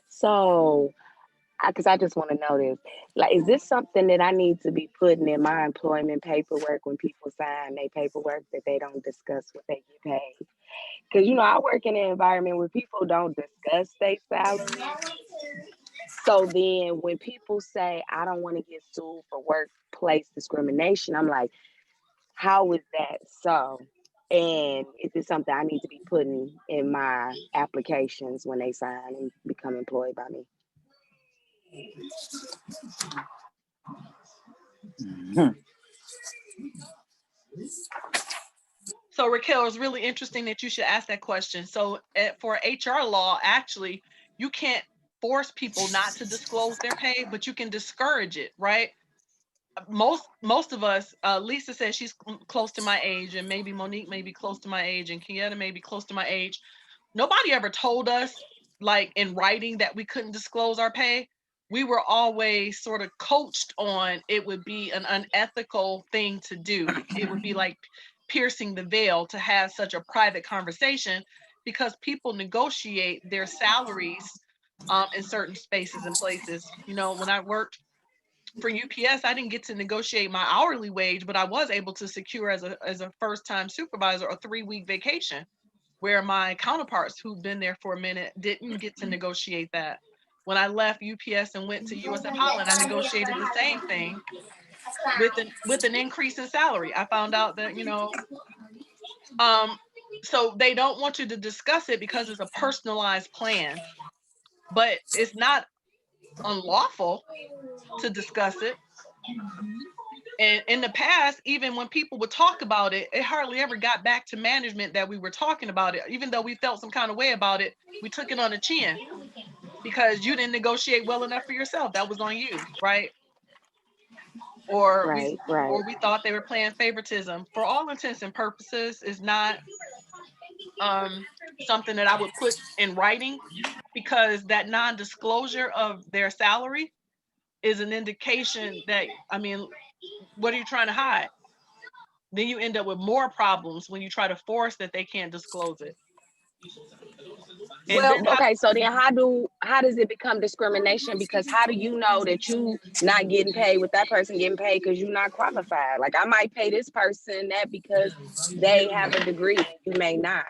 So, because I just want to know this, like, is this something that I need to be putting in my employment paperwork when people sign their paperwork that they don't discuss what they get paid? Because, I work in an environment where people don't discuss their salary. So then when people say, I don't want to get sued for workplace discrimination, I'm like, how is that so? And is it something I need to be putting in my applications when they sign and become employed by me? So Raquel, it's really interesting that you should ask that question. So for HR law, actually, you can't force people not to disclose their pay, but you can discourage it, right? Most of us, Lisa says she's close to my age, and maybe Monique may be close to my age, and Kieta may be close to my age. Nobody ever told us, like in writing, that we couldn't disclose our pay. We were always sort of coached on it would be an unethical thing to do. It would be like piercing the veil to have such a private conversation, because people negotiate their salaries in certain spaces and places. When I worked for UPS, I didn't get to negotiate my hourly wage, but I was able to secure as a first time supervisor a 3-week vacation, where my counterparts who've been there for a minute didn't get to negotiate that. When I left UPS and went to USF Holland, I negotiated the same thing with an increase in salary. I found out that, so they don't want you to discuss it because it's a personalized plan, but it's not unlawful to discuss it. And in the past, even when people would talk about it, it hardly ever got back to management that we were talking about it. Even though we felt some kind of way about it, we took it on the chin because you didn't negotiate well enough for yourself. That was on you, right? Or we Right, right. or we thought they were playing favoritism. For all intents and purposes, is not something that I would put in writing, because that non-disclosure of their salary is an indication that, what are you trying to hide? Then you end up with more problems when you try to force that they can't disclose it. And then Well, okay, so then how does it become discrimination? Because how do you know that you not getting paid with that person getting paid because you're not qualified? Like, I might pay this person that because they have a degree, you may not.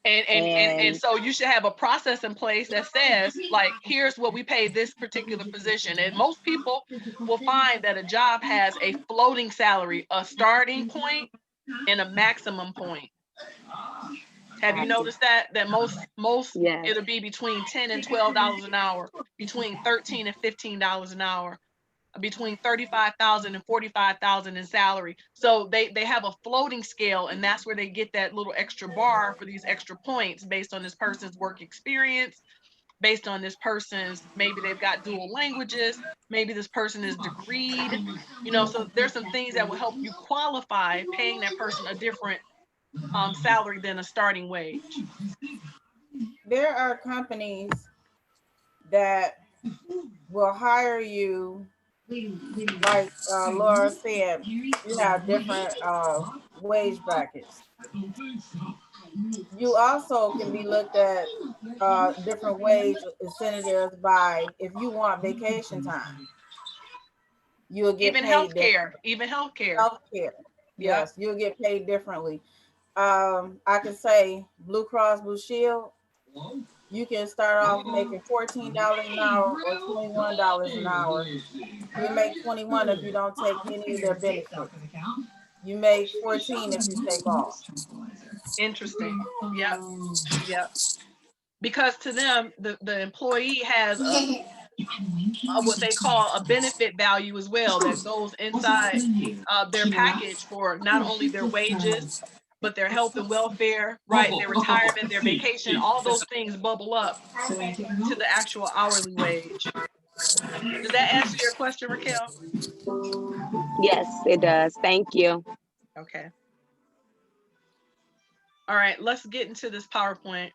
and so you should have a process in place that says, like, here's what we pay this particular position. And most people will find that a job has a floating salary, a starting point and a maximum point. Have you noticed that most Yes. it'll be between $10 and $12 an hour, between $13 and $15 an hour, between 35,000 and 45,000 in salary. So they have a floating scale, and that's where they get that little extra bar for these extra points based on this person's work experience, based on this person's, maybe they've got dual languages, maybe this person is degreed, so there's some things that will help you qualify paying that person a different salary than a starting wage. There are companies that will hire you, like Laura said, you have different wage brackets. You also can be looked at different wage incentives by if you want vacation time. You'll get Even paid healthcare, healthcare. Yeah. Yes, you'll get paid differently. I could say Blue Cross Blue Shield, you can start off making $14 an hour or $21 an hour. You make 21 if you don't take any of their benefits. You make 14 if you take off. Interesting. Yeah. Because to them, the employee has what they call a benefit value as well, that goes inside their package for not only their wages, but their health and welfare, right? Their retirement, their vacation, all those things bubble up to the actual hourly wage. Does that answer your question, Raquel? Yes, it does. Thank you. Okay. All right, let's get into this PowerPoint.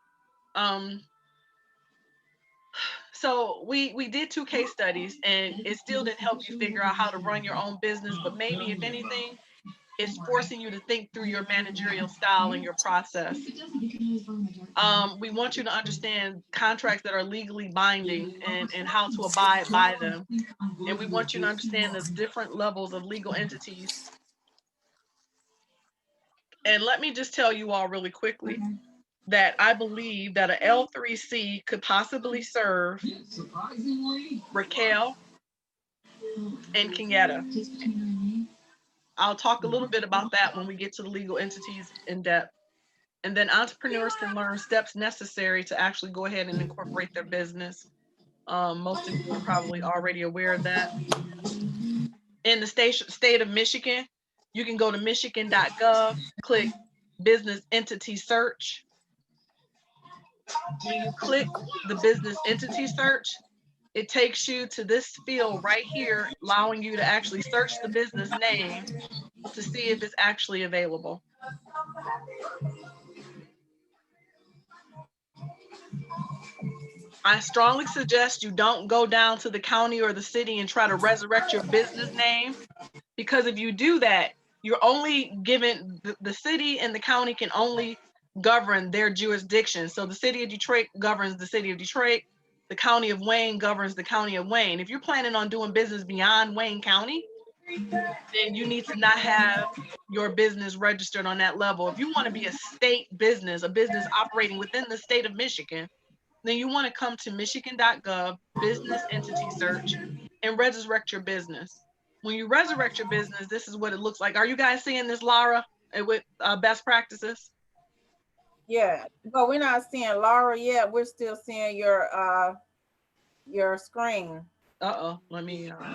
So we did 2 case studies, and it still didn't help you figure out how to run your own business, but maybe if anything, It's forcing you to think through your managerial style and your process. We want you to understand contracts that are legally binding and how to abide by them. And we want you to understand the different levels of legal entities. And let me just tell you all really quickly that I believe that an L3C could possibly serve Raquel and Kenyatta. I'll talk a little bit about that when we get to the legal entities in depth. And then entrepreneurs can learn steps necessary to actually go ahead and incorporate their business. Most of you are probably already aware of that. In the state of Michigan, you can go to michigan.gov, click business entity search. When you click the business entity search, it takes you to this field right here, allowing you to actually search the business name to see if it's actually available. I strongly suggest you don't go down to the county or the city and try to resurrect your business name, because if you do that, you're only given, the city and the county can only govern their jurisdiction. So the city of Detroit governs the city of Detroit. The county of Wayne governs the county of Wayne. If you're planning on doing business beyond Wayne County, then you need to not have your business registered on that level. If you want to be a state business, a business operating within the state of Michigan, then you want to come to michigan.gov, business entity search, and resurrect your business. When you resurrect your business, this is what it looks like. Are you guys seeing this, Laura, with best practices? Yeah, but we're not seeing Laura yet. We're still seeing your screen. Uh-oh, let me What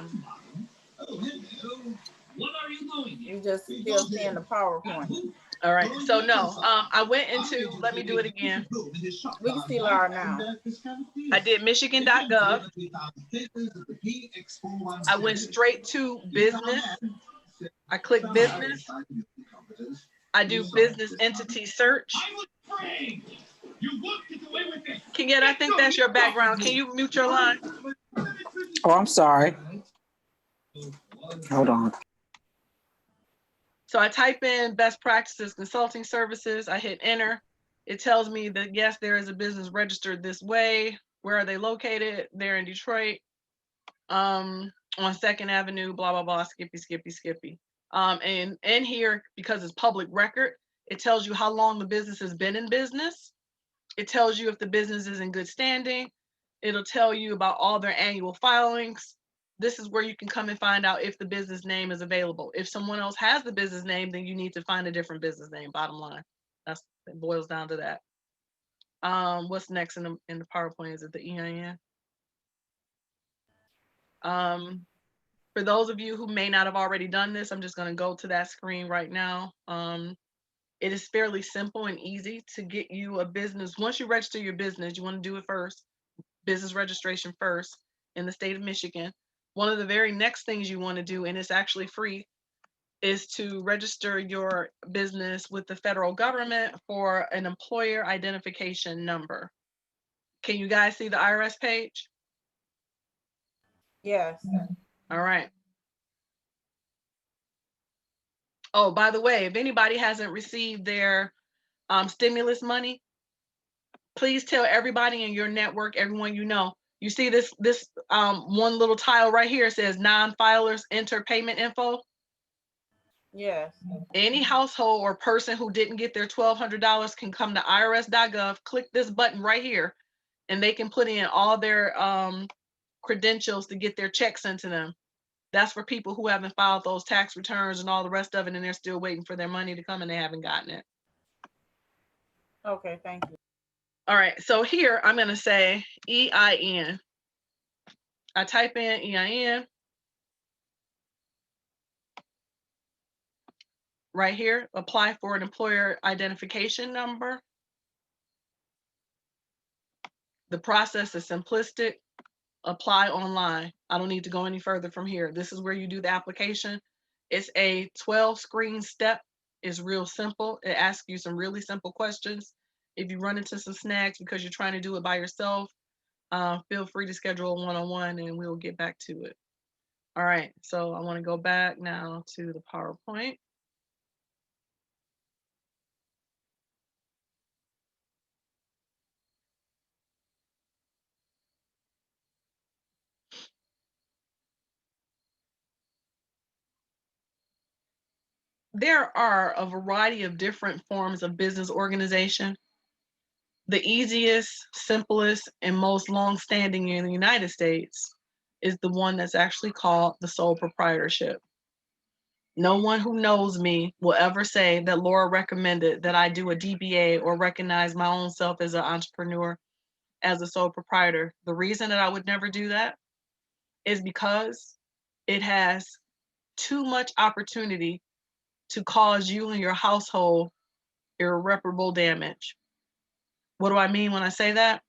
are you doing? You just still seeing the PowerPoint. all right, so no, I went into, let me do it again. We can see Laura now. I did michigan.gov. I went straight to business. I click business. I do business entity search. Kenyatta, I think that's your background. Can you mute your line? Oh, I'm sorry. Hold on. So I type in best practices consulting services. I hit enter. It tells me that, yes, there is a business registered this way. Where are they located? They're in Detroit, on 2nd Avenue, blah, blah, blah, skippy. And in here, because it's public record, it tells you how long the business has been in business. It tells you if the business is in good standing. It'll tell you about all their annual filings. This is where you can come and find out if the business name is available. If someone else has the business name, then you need to find a different business name, bottom line. It boils down to that. What's next in the PowerPoint? Is it the EIN? For those of you who may not have already done this, I'm just going to go to that screen right now. It is fairly simple and easy to get you a business. Once you register your business, you want to do it first, business registration first in the state of Michigan. One of the very next things you want to do, and it's actually free, is to register your business with the federal government for an employer identification number. Can you guys see the IRS page? Yes. All right. Oh, by the way, if anybody hasn't received their stimulus money, please tell everybody in your network, everyone you know. You see this one little tile right here says non-filers enter payment info. Yes. Any household or person who didn't get their $1,200 can come to irs.gov, click this button right here, and they can put in all their credentials to get their check sent to them. That's for people who haven't filed those tax returns and all the rest of it, and they're still waiting for their money to come and they haven't gotten it. Okay, thank you. All right, so here I'm gonna say EIN. I type in EIN. Right here, apply for an employer identification number. The process is simplistic. Apply online. I don't need to go any further from here. This is where you do the application. It's a 12-screen step. It's real simple. It asks you some really simple questions. If you run into some snags because you're trying to do it by yourself, feel free to schedule a one-on-one and we'll get back to it. All right, so I want to go back now to the PowerPoint. there are a variety of different forms of business organization. The easiest, simplest, and most long-standing in the United States is the one that's actually called the sole proprietorship. No one who knows me will ever say that Laura recommended that I do a DBA or recognize my own self as an entrepreneur, as a sole proprietor. The reason that I would never do that is because it has too much opportunity to cause you and your household irreparable damage. What do I mean when I say that?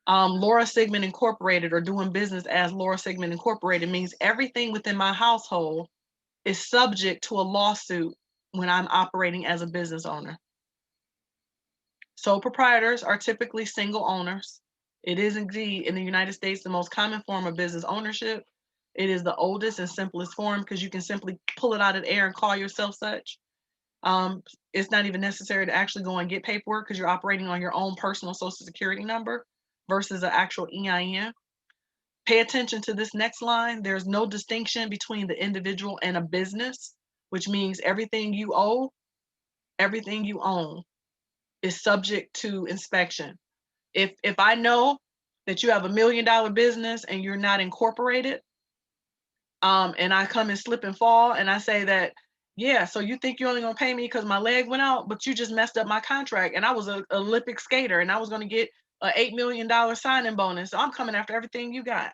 Laura Sigmund Incorporated, or doing business as Laura Sigmund Incorporated, means everything within my household is subject to a lawsuit when I'm operating as a business owner. Sole proprietors are typically single owners. It is indeed in the United States the most common form of business ownership. It is the oldest and simplest form because you can simply pull it out of the air and call yourself such. It's not even necessary to actually go and get paperwork because you're operating on your own personal social security number versus an actual EIN. Pay attention to this next line. There's no distinction between the individual and a business, which means everything you owe, everything you own is subject to inspection. If I know that you have $1 million business and you're not incorporated, and I come and slip and fall and I say that, yeah, so you think you're only gonna pay me because my leg went out, but you just messed up my contract and I was an Olympic skater and I was gonna get a $8 million signing bonus. So I'm coming after everything you got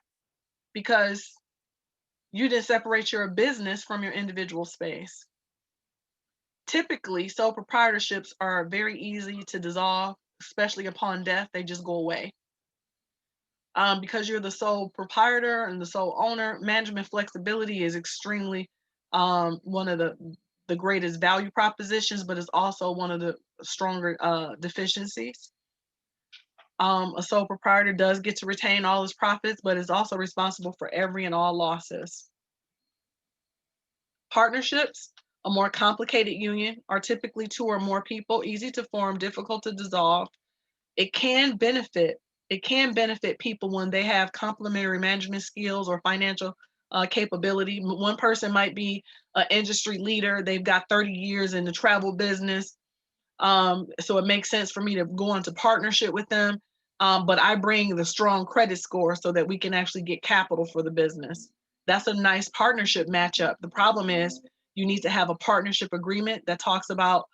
because you didn't separate your business from your individual space. Typically, sole proprietorships are very easy to dissolve, especially upon death. They just go away. Because you're the sole proprietor and the sole owner, management flexibility is extremely one of the greatest value propositions, but it's also one of the stronger deficiencies. A sole proprietor does get to retain all his profits, but is also responsible for every and all losses. Partnerships, a more complicated union, are typically 2 or more people, easy to form, difficult to dissolve. It can benefit people when they have complementary management skills or financial capability. One person might be an industry leader. They've got 30 years in the travel business. So it makes sense for me to go into partnership with them. But I bring the strong credit score so that we can actually get capital for the business. That's a nice partnership matchup. The problem is you need to have a partnership agreement that talks about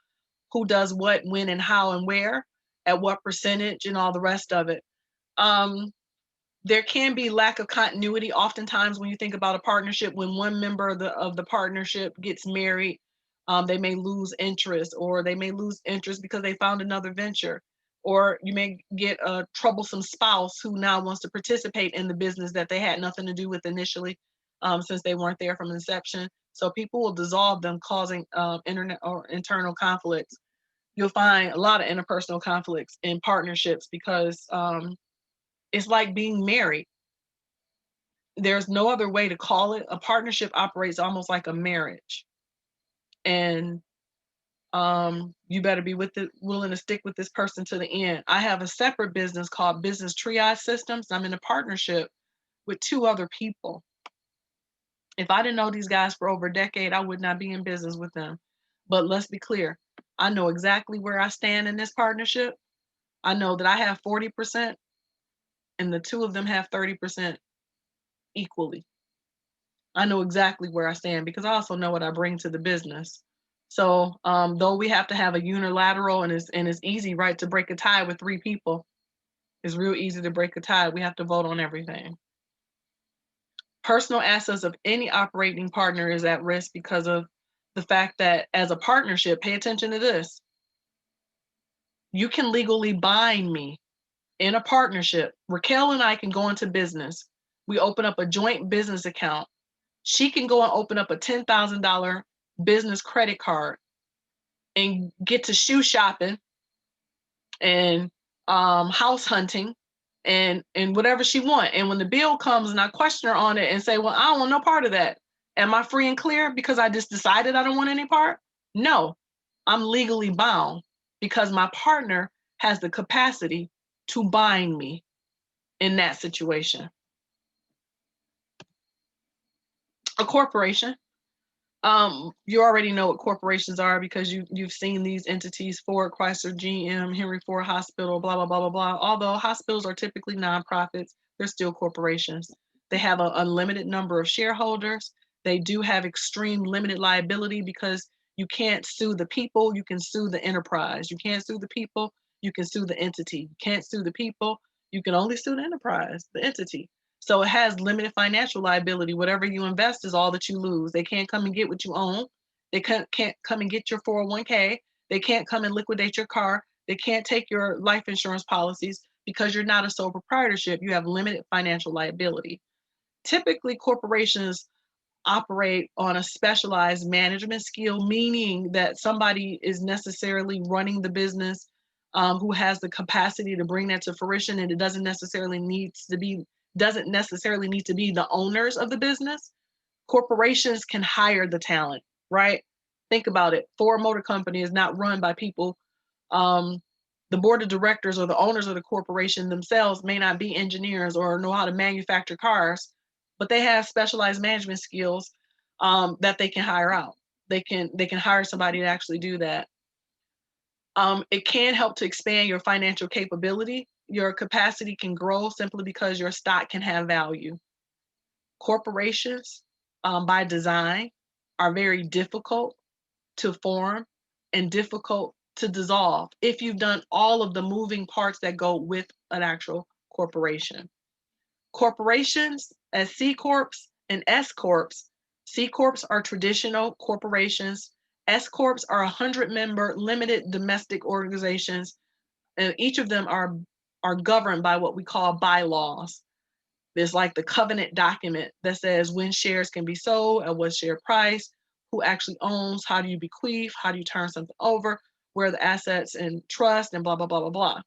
who does what, when, and how, and where, at what percentage, and all the rest of it. There can be lack of continuity oftentimes when you think about a partnership. When one member of the partnership gets married, they may lose interest, or they may lose interest because they found another venture, or you may get a troublesome spouse who now wants to participate in the business that they had nothing to do with initially, since they weren't there from inception. So people will dissolve them, causing internet or internal conflicts. You'll find a lot of interpersonal conflicts in partnerships because it's like being married. There's no other way to call it. A partnership operates almost like a marriage. And you better be willing to stick with this person to the end. I have a separate business called Business Triage Systems. I'm in a partnership with 2 other people. If I didn't know these guys for over a decade, I would not be in business with them. But let's be clear. I know exactly where I stand in this partnership. I know that I have 40% and the 2 of them have 30% equally. I know exactly where I stand because I also know what I bring to the business. So though we have to have a unilateral, and it's easy, right, to break a tie with 3 people. It's real easy to break a tie. We have to vote on everything. Personal assets of any operating partner is at risk because of the fact that as a partnership, pay attention to this. You can legally bind me in a partnership. Raquel and I can go into business. We open up a joint business account. She can go and open up a $10,000 business credit card and get to shoe shopping and house hunting and whatever she want. And when the bill comes and I question her on it and say, well, I don't want no part of that. Am I free and clear because I just decided I don't want any part? No, I'm legally bound because my partner has the capacity to bind me in that situation. A corporation. You already know what corporations are because you've seen these entities: Ford, Chrysler, GM, Henry Ford Hospital, blah blah blah blah blah. Although hospitals are typically nonprofits, they're still corporations. They have an unlimited number of shareholders. They do have extreme limited liability because you can't sue the people, you can sue the enterprise. You can't sue the people, you can sue the entity. You can't sue the people, you can only sue the enterprise, the entity. So it has limited financial liability. Whatever you invest is all that you lose. They can't come and get what you own. They can't come and get your 401k. They can't come and liquidate your car. They can't take your life insurance policies because you're not a sole proprietorship. You have limited financial liability. Typically, corporations operate on a specialized management skill, meaning that somebody is necessarily running the business, who has the capacity to bring that to fruition, and it doesn't necessarily need to be the owners of the business. Corporations can hire the talent, right? Think about it. Ford Motor Company is not run by people. Um, the board of directors or the owners of the corporation themselves may not be engineers or know how to manufacture cars, but they have specialized management skills, that they can hire out. They can hire somebody to actually do that. It can help to expand your financial capability. Your capacity can grow simply because your stock can have value. Corporations, by design, are very difficult to form and difficult to dissolve if you've done all of the moving parts that go with an actual corporation. Corporations as C Corps and S Corps. C Corps are traditional corporations. S Corps are 100-member limited domestic organizations, and each of them are governed by what we call bylaws. There's like the covenant document that says when shares can be sold, at what share price, who actually owns, how do you bequeath, how do you turn something over, where are the assets and trust, and blah, blah, blah, blah, blah.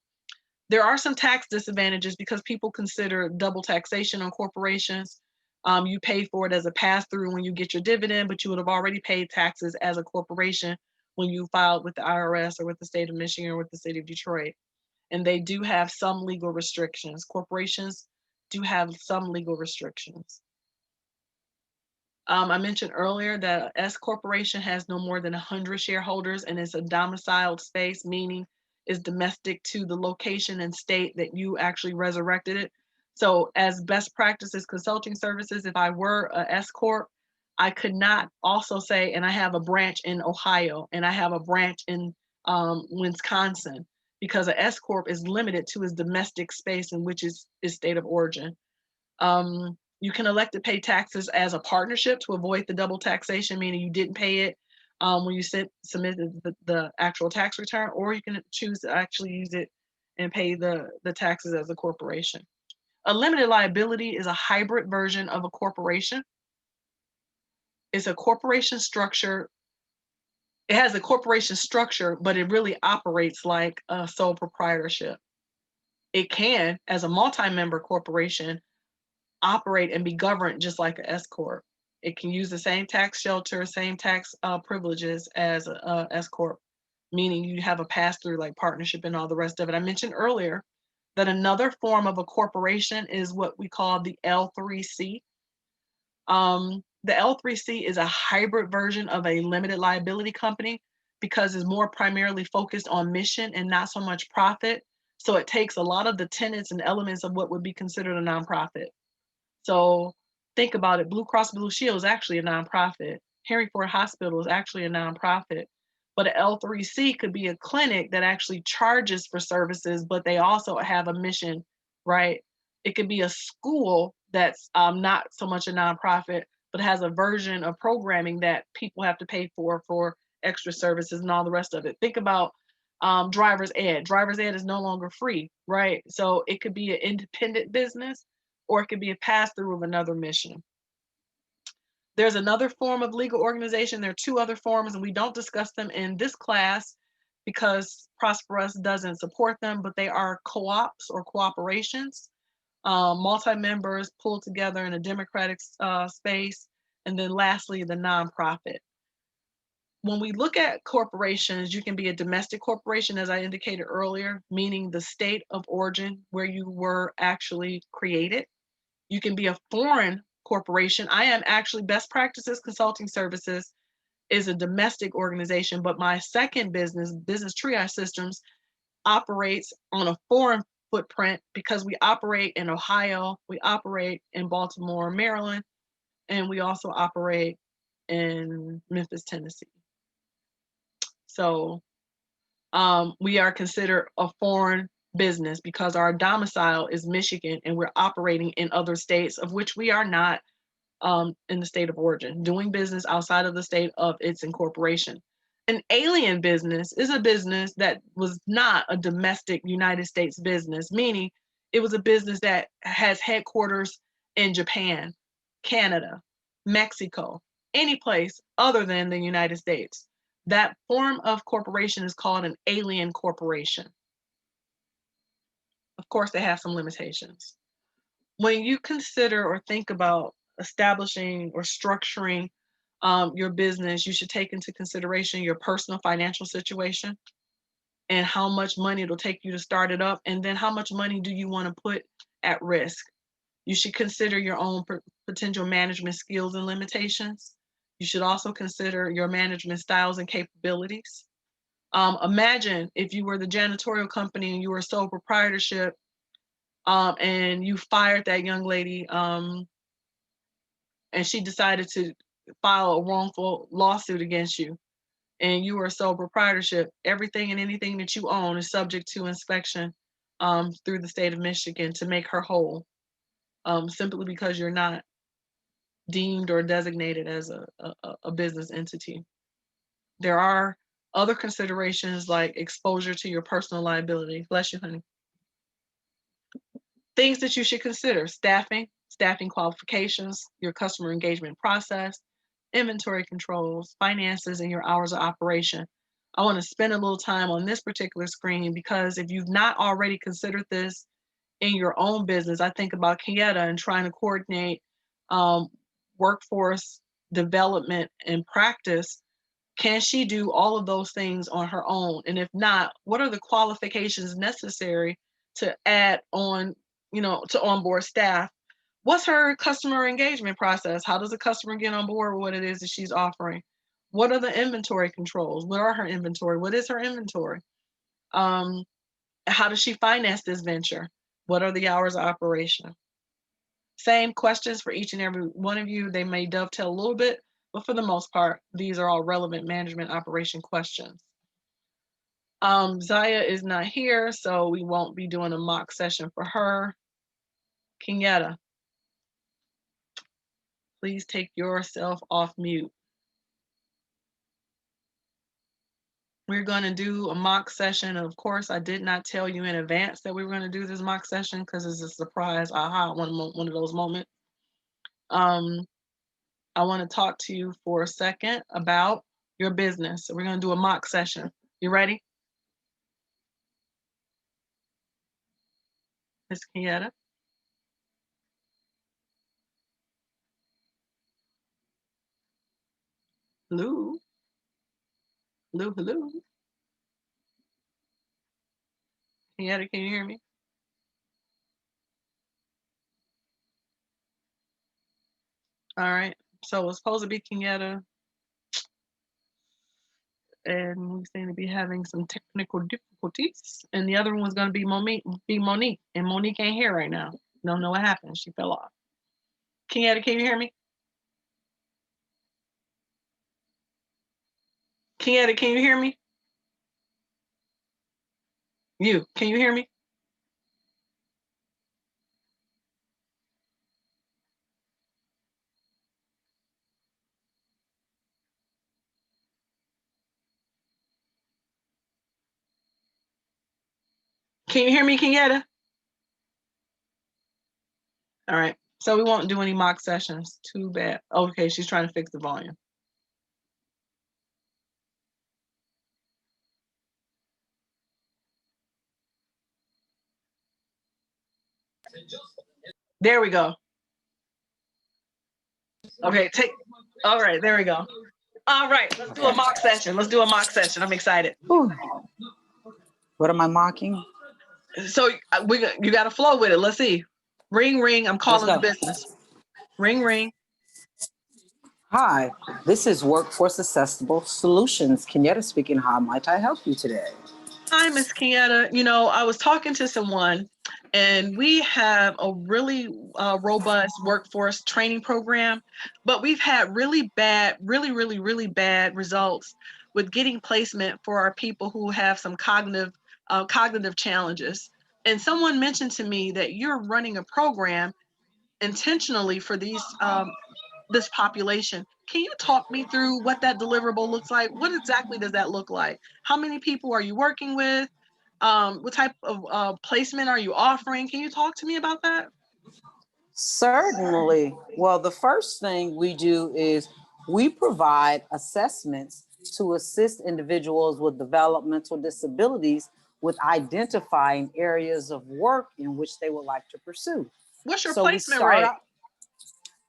There are some tax disadvantages because people consider double taxation on corporations. You pay for it as a pass through when you get your dividend, but you would have already paid taxes as a corporation when you filed with the IRS or with the state of Michigan or with the city of Detroit. And they do have some legal restrictions. Corporations do have some legal restrictions. I mentioned earlier that S corporation has no more than 100 shareholders and it's a domiciled space, meaning is domestic to the location and state that you actually resurrected it. So as best practices consulting services, if I were a S corp, I could not also say, and I have a branch in Ohio and I have a branch in Wisconsin, because a S corp is limited to its domestic space in which is state of origin. You can elect to pay taxes as a partnership to avoid the double taxation, meaning you didn't pay it when you submitted the actual tax return, or you can choose to actually use it and pay the taxes as a corporation. A limited liability is a hybrid version of a corporation. It's a corporation structure. It has a corporation structure, but it really operates like a sole proprietorship. It can, as a multi-member corporation, operate and be governed just like an S corp. It can use the same tax shelter, same tax privileges as a S corp, meaning you have a pass through like partnership and all the rest of it. I mentioned earlier that another form of a corporation is what we call the L3C. The L3C is a hybrid version of a limited liability company because it's more primarily focused on mission and not so much profit. So it takes a lot of the tenets and elements of what would be considered a nonprofit. So think about it. Blue Cross Blue Shield is actually a nonprofit. Henry Ford Hospital is actually a nonprofit. But an L3C could be a clinic that actually charges for services, but they also have a mission, right? It could be a school that's not so much a nonprofit, but has a version of programming that people have to pay for extra services and all the rest of it. Think about driver's ed. Driver's ed is no longer free, right? So it could be an independent business or it could be a pass through of another mission. There's another form of legal organization. There are two other forms, and we don't discuss them in this class because ProsperUS doesn't support them, but they are co-ops or cooperations. Multi-members pulled together in a democratic space. And then lastly, the nonprofit. When we look at corporations, you can be a domestic corporation, as I indicated earlier, meaning the state of origin where you were actually created. You can be a foreign corporation. I am actually best practices consulting services is a domestic organization, but my second business, Business Triage Systems, operates on a foreign footprint because we operate in Ohio, we operate in Baltimore, Maryland, and we also operate in Memphis, Tennessee. So we are considered a foreign business because our domicile is Michigan and we're operating in other states of which we are not in the state of origin, doing business outside of the state of its incorporation. An alien business is a business that was not a domestic United States business, meaning it was a business that has headquarters in Japan, Canada, Mexico, any place other than the United States. That form of corporation is called an alien corporation. Of course, they have some limitations. When you consider or think about establishing or structuring your business, you should take into consideration your personal financial situation and how much money it'll take you to start it up, and then how much money do you want to put at risk. You should consider your own potential management skills and limitations. You should also consider your management styles and capabilities. Imagine if you were the janitorial company and you were sole proprietorship, and you fired that young lady, and she decided to file a wrongful lawsuit against you, and you are sole proprietorship. Everything and anything that you own is subject to inspection through the state of Michigan to make her whole, simply because you're not deemed or designated as a business entity. There are other considerations like exposure to your personal liability. Bless you, honey. Things that you should consider: staffing qualifications, your customer engagement process, inventory controls, finances, and your hours of operation. I want to spend a little time on this particular screen because if you've not already considered this in your own business, I think about Kieta and trying to coordinate workforce development and practice. Can she do all of those things on her own? And if not, what are the qualifications necessary to add on, to onboard staff? What's her customer engagement process? How does a customer get on board with what it is that she's offering? What are the inventory controls? What are her inventory? What is her inventory? How does she finance this venture? What are the hours of operation? Same questions for each and every one of you. They may dovetail a little bit, but for the most part, these are all relevant management operation questions. Zaya is not here, so we won't be doing a mock session for her. Kinyetta, please take yourself off mute. We're going to do a mock session. Of course, I did not tell you in advance that we were going to do this mock session because it's a surprise, aha, one of those moments. I want to talk to you for a second about your business. So we're going to do a mock session. You ready? Ms. Kieta? Hello? Hello, hello? Kieta, can you hear me? All right. So it's supposed to be Kieta, and we seem to be having some technical difficulties. And the other one was going to be Monique, and Monique ain't here right now. Don't know what happened. She fell off. Kieta, can you hear me? Kieta, can you hear me? Can you hear me? Can you hear me, Kieta? All right. So we won't do any mock sessions. Too bad. Okay, she's trying to fix the volume. There we go. Okay, all right, there we go. All right, let's do a mock session. Let's do a mock session. I'm excited. Whew. What am I mocking? So you got to flow with it. Let's see. Ring, ring. I'm calling the business. Ring, ring. Hi, this is Workforce Accessible Solutions. Kenyatta speaking. How might I help you today? Hi, Miss Kenyatta. I was talking to someone, and we have a really robust workforce training program, but we've had really bad, really bad results with getting placement for our people who have some cognitive challenges. And someone mentioned to me that you're running a program intentionally for this population. Can you talk me through what that deliverable looks like? What exactly does that look like? How many people are you working with? What type of placement are you offering? Can you talk to me about that? Certainly. Well, the first thing we do is we provide assessments to assist individuals with developmental disabilities with identifying areas of work in which they would like to pursue. What's your So we placement start rate? out,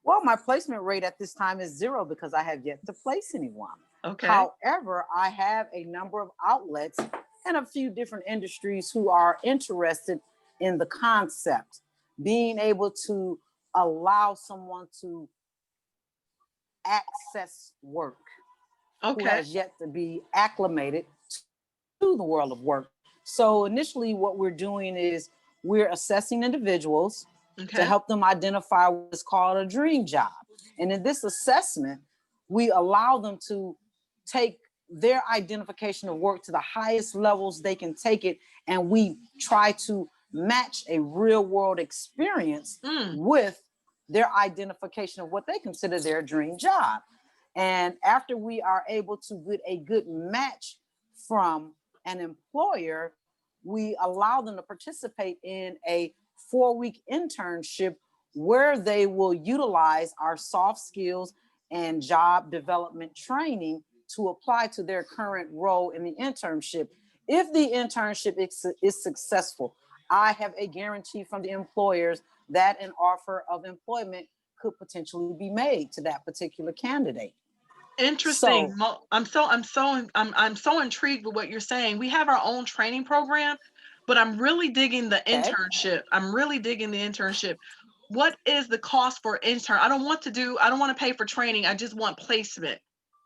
well, my placement rate at this time is 0 because I have yet to place anyone. Okay. However, I have a number of outlets and a few different industries who are interested in the concept, being able to allow someone to access work who Okay. has yet to be acclimated to the world of work. So initially what we're doing is we're assessing individuals to Okay. help them identify what's called a dream job. And in this assessment, we allow them to take their identification of work to the highest levels they can take it. And we try to match a real world experience with their identification of what they consider their dream job. And after we are able to get a good match from an employer, we allow them to participate in a 4-week internship where they will utilize our soft skills and job development training to apply to their current role in the internship. If the internship is successful, I have a guarantee from the employers that an offer of employment could potentially be made to that particular candidate. Interesting. So, I'm so intrigued with what you're saying. We have our own training program, but I'm really digging the okay. internship. I'm really digging the internship. What is the cost for intern? I don't want to pay for training. I just want placement.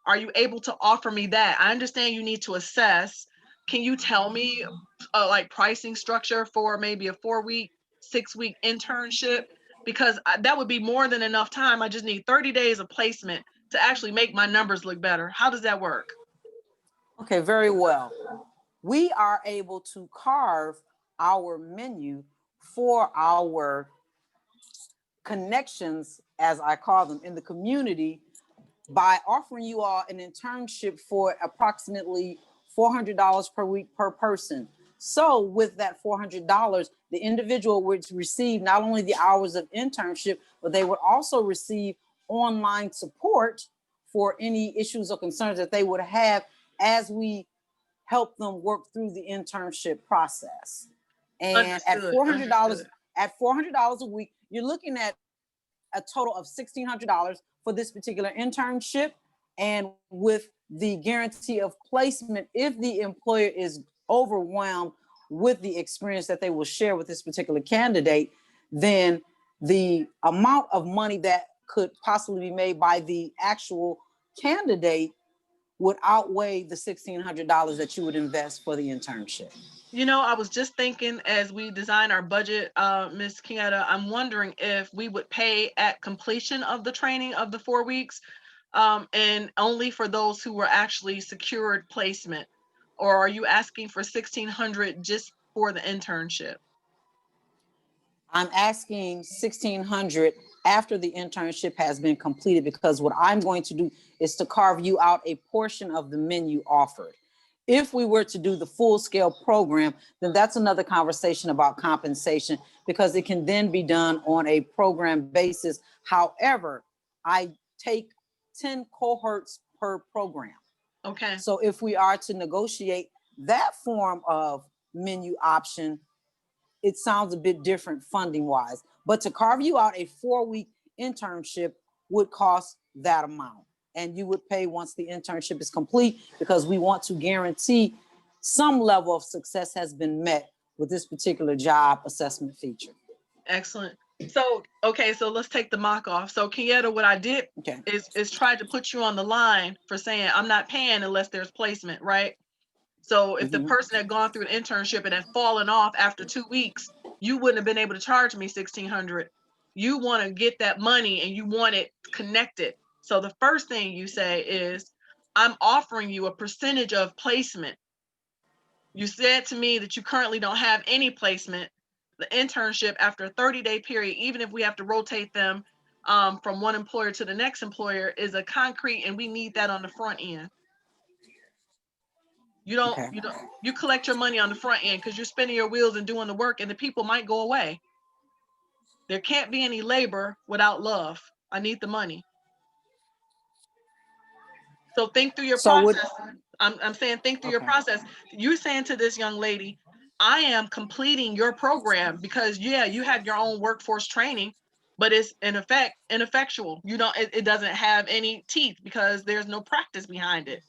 Are you able to offer me that? I understand you need to assess. Can you tell me like pricing structure for maybe a 4-week, 6-week internship? Because that would be more than enough time. I just need 30 days of placement to actually make my numbers look better. How does that work? Okay, very well. We are able to carve our menu for our connections, as I call them, in the community by offering you all an internship for approximately $400 per week per person. So with that $400, the individual would receive not only the hours of internship, but they would also receive online support for any issues or concerns that they would have as we help them work through the internship process. And at Understood. $400, Understood. at $400 a week, you're looking at a total of $1,600 for this particular internship. And with the guarantee of placement, if the employer is overwhelmed with the experience that they will share with this particular candidate, then the amount of money that could possibly be made by the actual candidate would outweigh the $1,600 that you would invest for the internship. I was just thinking as we design our budget, Ms. Kenyatta, I'm wondering if we would pay at completion of the training of the 4 weeks, and only for those who were actually secured placement, or are you asking for 1,600 just for the internship? I'm asking 1,600 after the internship has been completed, because what I'm going to do is to carve you out a portion of the menu offered. If we were to do the full scale program, then that's another conversation about compensation, because it can then be done on a program basis. However, I take 10 cohorts per program. Okay. So if we are to negotiate that form of menu option, it sounds a bit different funding wise, but to carve you out a 4-week internship would cost that amount. And you would pay once the internship is complete, because we want to guarantee some level of success has been met with this particular job assessment feature. Excellent. So, okay, so let's take the mock off. So, Kenyatta, what I did is try to put you on the line for saying I'm not paying unless there's placement, right? So if the person had gone through an internship and had fallen off after 2 weeks, you wouldn't have been able to charge me $1,600. You want to get that money and you want it connected. So the first thing you say is, I'm offering you a percentage of placement. You said to me that you currently don't have any placement. The internship, after a 30-day period, even if we have to rotate them from one employer to the next employer, is a concrete, and we need that on the front end. You collect your money on the front end because you're spinning your wheels and doing the work, and the people might go away. There can't be any labor without love. I need the money. So think through your process. I'm saying think through your process. You're saying to this young lady, I am completing your program because you have your own workforce training, but it's in effect ineffectual. It doesn't have any teeth because there's no practice behind it.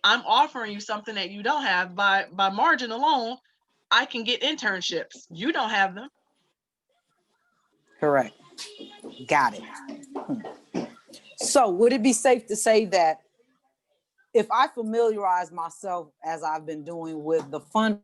I'm offering you something that you don't have. By margin alone, I can get internships. You don't have them. Correct. Got it. So would it be safe to say that if I familiarize myself, as I've been doing, with the fund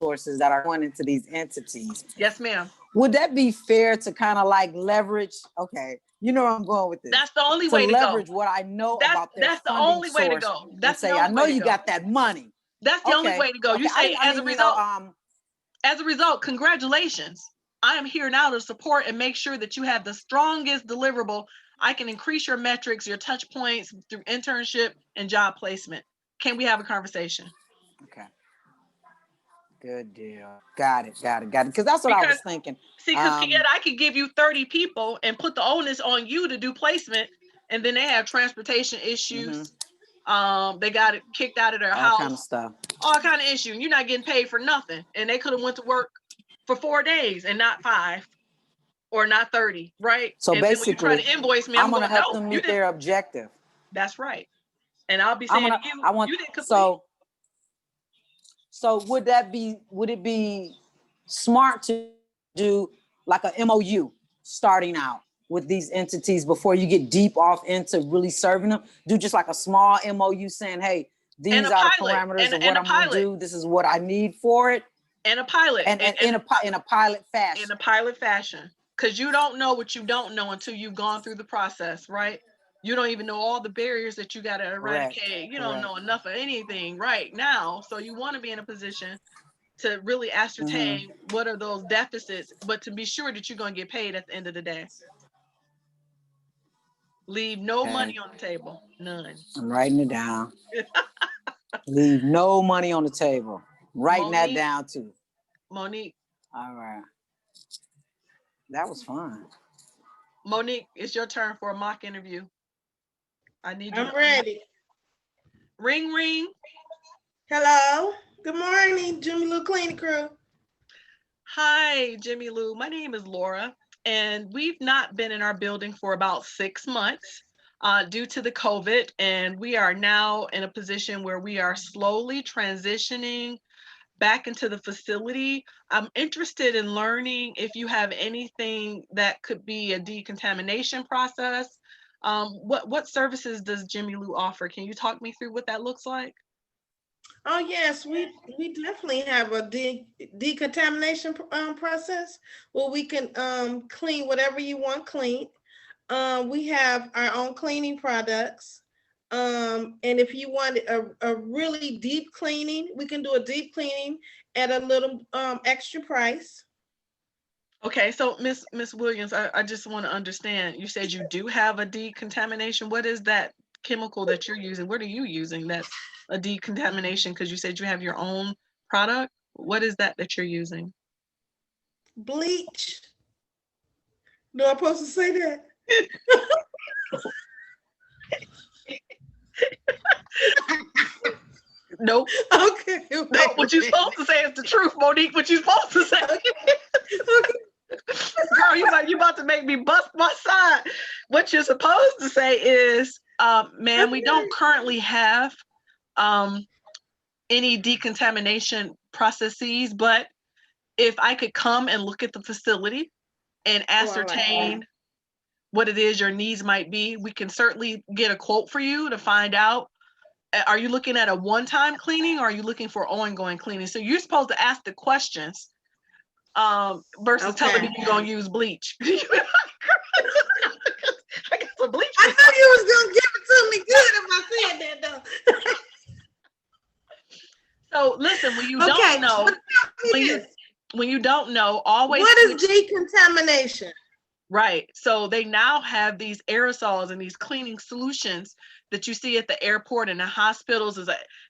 sources that are going into these entities? Yes, ma'am. Would that be fair to kind of like leverage? Okay, you know where I'm going with this. That's the only way to leverage go. what I know about their that's the funding only way to source go. and That's say, the I only know way to you go. got that money. That's the only way to go. You say, as a result, congratulations. I am here now to support and make sure that you have the strongest deliverable. I can increase your metrics, your touch points through internship and job placement. Can we have a conversation? Okay. Good deal. Got it. Because that's what I was thinking. See, because I could give you 30 people and put the onus on you to do placement, and then they have transportation issues. They got it kicked out of their house. All kind of stuff. All kind of issue. You're not getting paid for nothing. And they could have went to work for 4 days and not 5 or not 30, right? So and basically, then when you try to invoice me, I'm going to help them meet their objective. That's right. And I'll be saying you didn't complete. So would it be smart to do like a MOU starting out with these entities before you get deep off into really serving them? Do just like a small MOU saying, hey, these are the parameters of what I'm going to do. This is what I need for it. And a pilot. And in a pilot fashion. In a pilot fashion. Because you don't know what you don't know until you've gone through the process, right? You don't even know all the barriers that you got to eradicate. You don't know enough of anything right now. So you want to be in a position to really ascertain what are those deficits, but to be sure that you're going to get paid at the end of the day. Leave no money on the table. None. I'm writing it down. Leave no money on the table. Writing that down too. Monique. All right. That was fun. Monique, it's your turn for a mock interview. I need you. I'm ready. Ring, ring. Hello. Good morning, Jimmy Lou Cleaning Crew. Hi, Jimmy Lou. My name is Laura, and we've not been in our building for about 6 months due to the COVID, and we are now in a position where we are slowly transitioning back into the facility. I'm interested in learning if you have anything that could be a decontamination process. What services does Jimmy Lou offer? Can you talk me through what that looks like? Oh yes, we definitely have a decontamination process where we can clean whatever you want clean. We have our own cleaning products. And if you want a really deep cleaning, we can do a deep cleaning at a little extra price. Okay, so Miss Williams, I just want to understand. You said you do have a decontamination. What is that chemical that you're using? What are you using that's a decontamination? Because you said you have your own product. What is that you're using? Bleach. No, I'm supposed to say that. Nope. Okay. No, what you're supposed to say is the truth, Monique. What you're supposed to say. Okay. Girl, you about to make me bust my side. What you're supposed to say is, ma'am, we don't currently have any decontamination processes, but if I could come and look at the facility and ascertain what it is your needs might be. We can certainly get a quote for you to find out. Are you looking at a one-time cleaning, or are you looking for ongoing cleaning? So you're supposed to ask the questions versus telling me you're gonna use bleach. I got some bleach. I knew you was gonna give it to me good if I said that though. So listen, when you don't know, when you don't know, always what is decontamination? Right. So they now have these aerosols and these cleaning solutions that you see at the airport and the hospitals.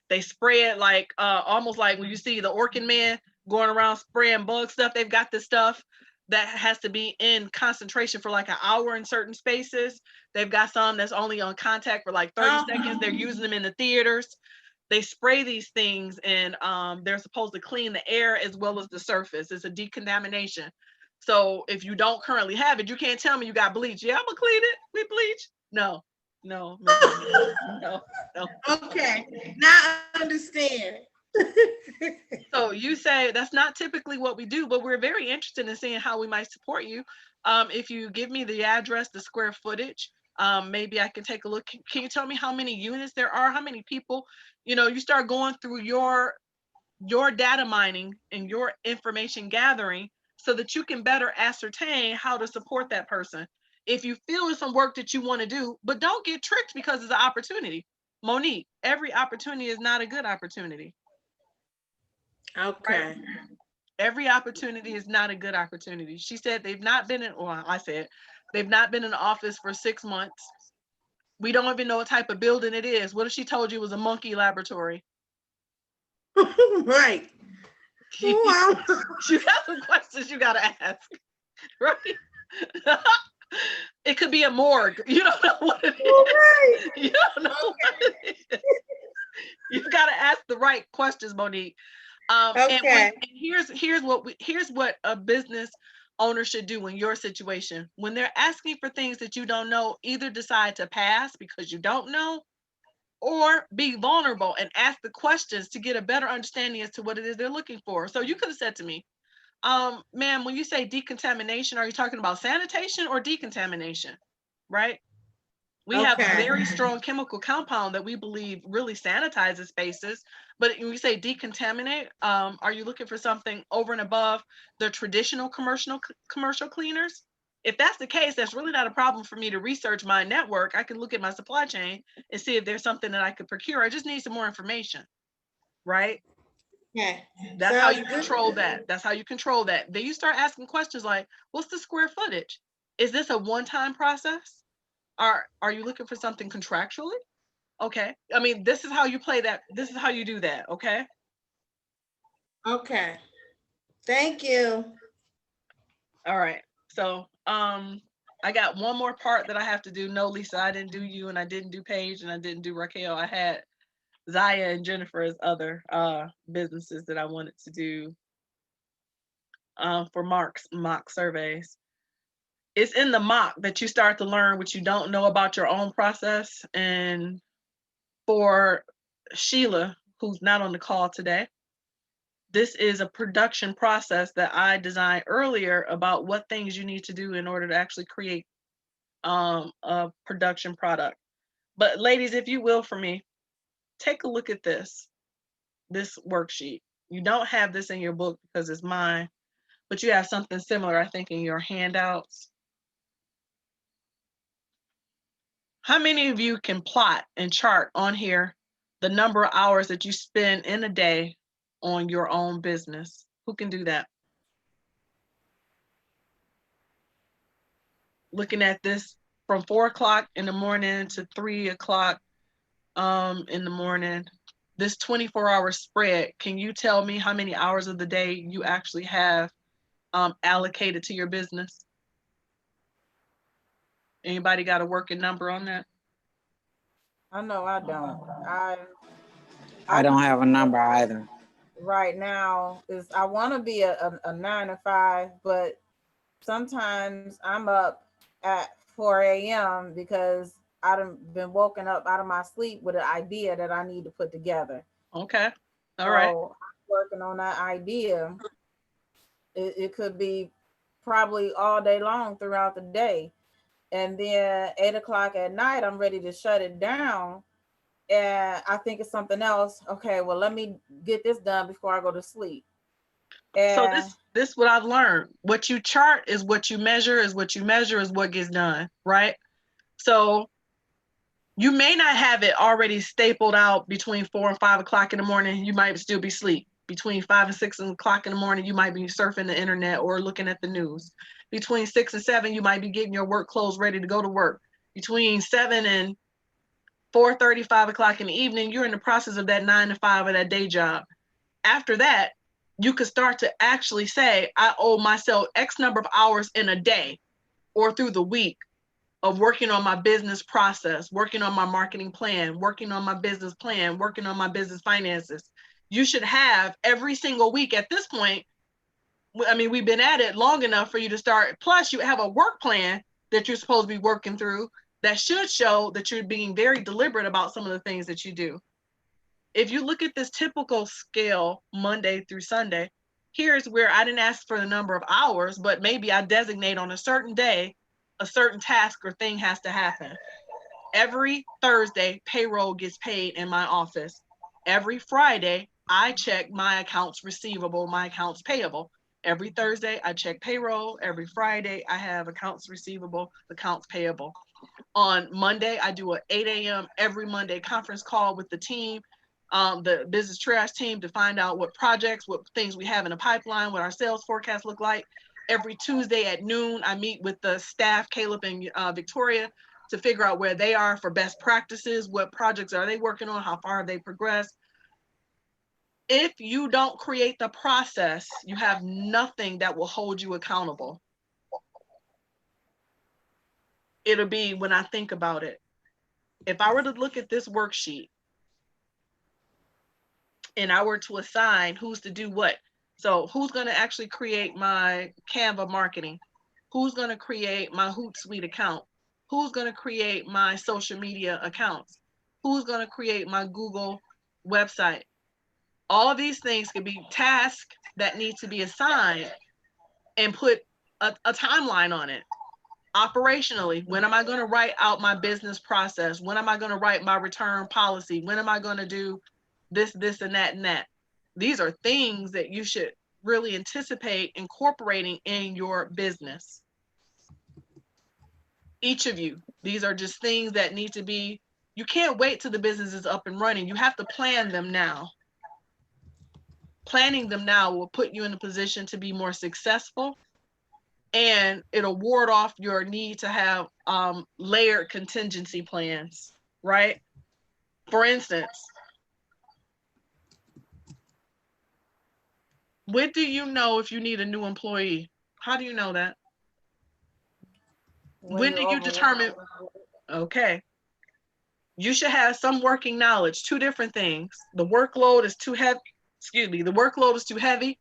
They spray it like almost like when you see the Orkin man going around spraying bug stuff. They've got this stuff that has to be in concentration for like an hour in certain spaces. They've got some that's only on contact for like 30 seconds. They're using them in the theaters. They spray these things and they're supposed to clean the air as well as the surface. It's a decontamination. So if you don't currently have it, you can't tell me you got bleach. Yeah, I'm gonna clean it with bleach. No. No. Okay, now I understand. So you say that's not typically what we do, but we're very interested in seeing how we might support you. If you give me the address, the square footage, maybe I can take a look. Can you tell me how many units there are? How many people? You start going through your data mining and your information gathering so that you can better ascertain how to support that person. If you feel it's some work that you want to do, but don't get tricked because it's an opportunity. Monique, every opportunity is not a good opportunity. Okay. Right? Every opportunity is not a good opportunity. She said they've not been in, well, I said they've not been in the office for 6 months. We don't even know what type of building it is. What if she told you it was a monkey laboratory? Right. Wow. You got some questions you got to ask, right? It could be a morgue. You don't know what it is. Right. You don't know what it is. You got to ask the right questions, Monique. And here's what a business owner should do in your situation. When they're asking for things that you don't know, either decide to pass because you don't know, or be vulnerable and ask the questions to get a better understanding as to what it is they're looking for. So you could have said to me, ma'am, when you say decontamination, are you talking about sanitation or decontamination? Right? We have a very strong chemical compound that we believe really sanitizes spaces. But when we say decontaminate, are you looking for something over and above the traditional commercial cleaners? If that's the case, that's really not a problem for me to research my network. I can look at my supply chain and see if there's something that I could procure. I just need some more information, right? Yeah. That's how you control that. That's how you control that. Then you start asking questions like, what's the square footage? Is this a one-time process? Are you looking for something contractually? Okay. I mean, this is how you play that. This is how you do that. Okay. Okay. Thank you. All right. So, I got one more part that I have to do. No, Lisa, I didn't do you, and I didn't do Paige, and I didn't do Raquel. I had Zaya and Jennifer as other businesses that I wanted to do for mock surveys. It's in the mock that you start to learn what you don't know about your own process. And for Sheila, who's not on the call today, this is a production process that I designed earlier about what things you need to do in order to actually create a production product. But ladies, if you will, for me, take a look at this worksheet. You don't have this in your book because it's mine, but you have something similar, I think, in your handouts. How many of you can plot and chart on here the number of hours that you spend in a day on your own business? Who can do that? Looking at this from 4 o'clock in the morning to 3 o'clock in the morning, this 24-hour spread, can you tell me how many hours of the day you actually have allocated to your business? Anybody got a working number on that? I know I don't. I don't have a number either. Right now is I want to be a 9 to 5, but sometimes I'm up at 4 a.m. because I've been woken up out of my sleep with an idea that I need to put together. Okay. All right. So I'm working on that idea. It could be probably all day long throughout the day. And then 8 o'clock at night, I'm ready to shut it down. And I think it's something else. Okay, well, let me get this done before I go to sleep. So And this what I've learned. What you chart is what you measure, is what you measure is what gets done, right? So you may not have it already stapled out between 4 and 5 o'clock in the morning. You might still be asleep. Between 5 and 6 o'clock in the morning, you might be surfing the internet or looking at the news. Between 6 and 7, you might be getting your work clothes ready to go to work. Between 7 and 4:30, 5 o'clock in the evening, you're in the process of that 9 to 5 of that day job. After that, you could start to actually say, I owe myself X number of hours in a day or through the week of working on my business process, working on my marketing plan, working on my business plan, working on my business finances. You should have every single week at this point. I mean, we've been at it long enough for you to start. Plus, you have a work plan that you're supposed to be working through that should show that you're being very deliberate about some of the things that you do. If you look at this typical scale, Monday through Sunday, here's where I didn't ask for the number of hours, but maybe I designate on a certain day, a certain task or thing has to happen. Every Thursday, payroll gets paid in my office. Every Friday, I check my accounts receivable, my accounts payable. Every Thursday, I check payroll. Every Friday, I have accounts receivable, accounts payable. On Monday, I do an 8 a.m. every Monday conference call with the team, the business triage team, to find out what projects, what things we have in the pipeline, what our sales forecast look like. Every Tuesday at noon, I meet with the staff, Caleb and Victoria, to figure out where they are for best practices, what projects are they working on, how far have they progressed. If you don't create the process, you have nothing that will hold you accountable. It'll be when I think about it. If I were to look at this worksheet and I were to assign who's to do what, so who's going to actually create my Canva marketing? Who's going to create my Hootsuite account? Who's going to create my social media accounts? Who's going to create my Google website? All of these things could be tasks that need to be assigned and put a timeline on it. Operationally, when am I going to write out my business process? When am I going to write my return policy? When am I going to do this, and that, and that? These are things that you should really anticipate incorporating in your business. Each of you, these are just things that need to be, you can't wait till the business is up and running. You have to plan them now. Planning them now will put you in a position to be more successful, and it'll ward off your need to have layered contingency plans, right? For instance, when do you know if you need a new employee? How do you know that? When do you determine? Okay. You should have some working knowledge. Two different things. The workload is too heavy. Excuse me. The workload is too heavy.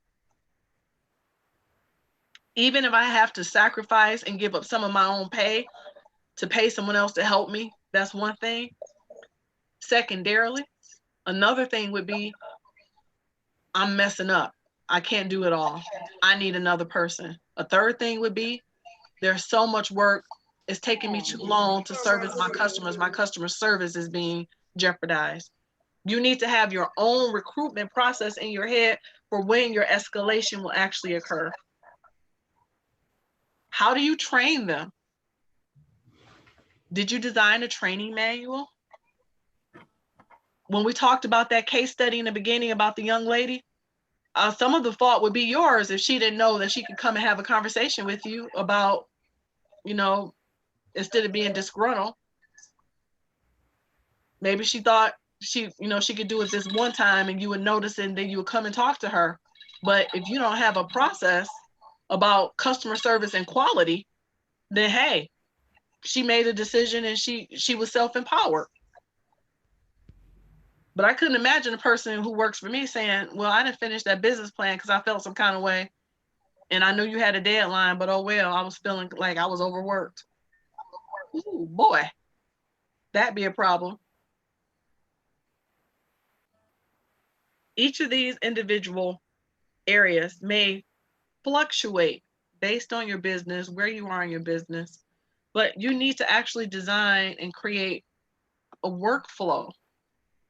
Even if I have to sacrifice and give up some of my own pay to pay someone else to help me, that's one thing. Secondarily, another thing would be, I'm messing up. I can't do it all. I need another person. A third thing would be, there's so much work. It's taking me too long to service my customers. My customer service is being jeopardized. You need to have your own recruitment process in your head for when your escalation will actually occur. How do you train them? Did you design a training manual? When we talked about that case study in the beginning about the young lady, some of the fault would be yours if she didn't know that she could come and have a conversation with you about, instead of being disgruntled. Maybe she thought she could do it this one time and you would notice it and then you would come and talk to her. But if you don't have a process about customer service and quality, then hey, she made a decision and she was self-empowered. But I couldn't imagine a person who works for me saying, well, I didn't finish that business plan because I felt some kind of way. And I knew you had a deadline, but oh well, I was feeling like I was overworked. Ooh, boy, that'd be a problem. Each of these individual areas may fluctuate based on your business, where you are in your business. But you need to actually design and create a workflow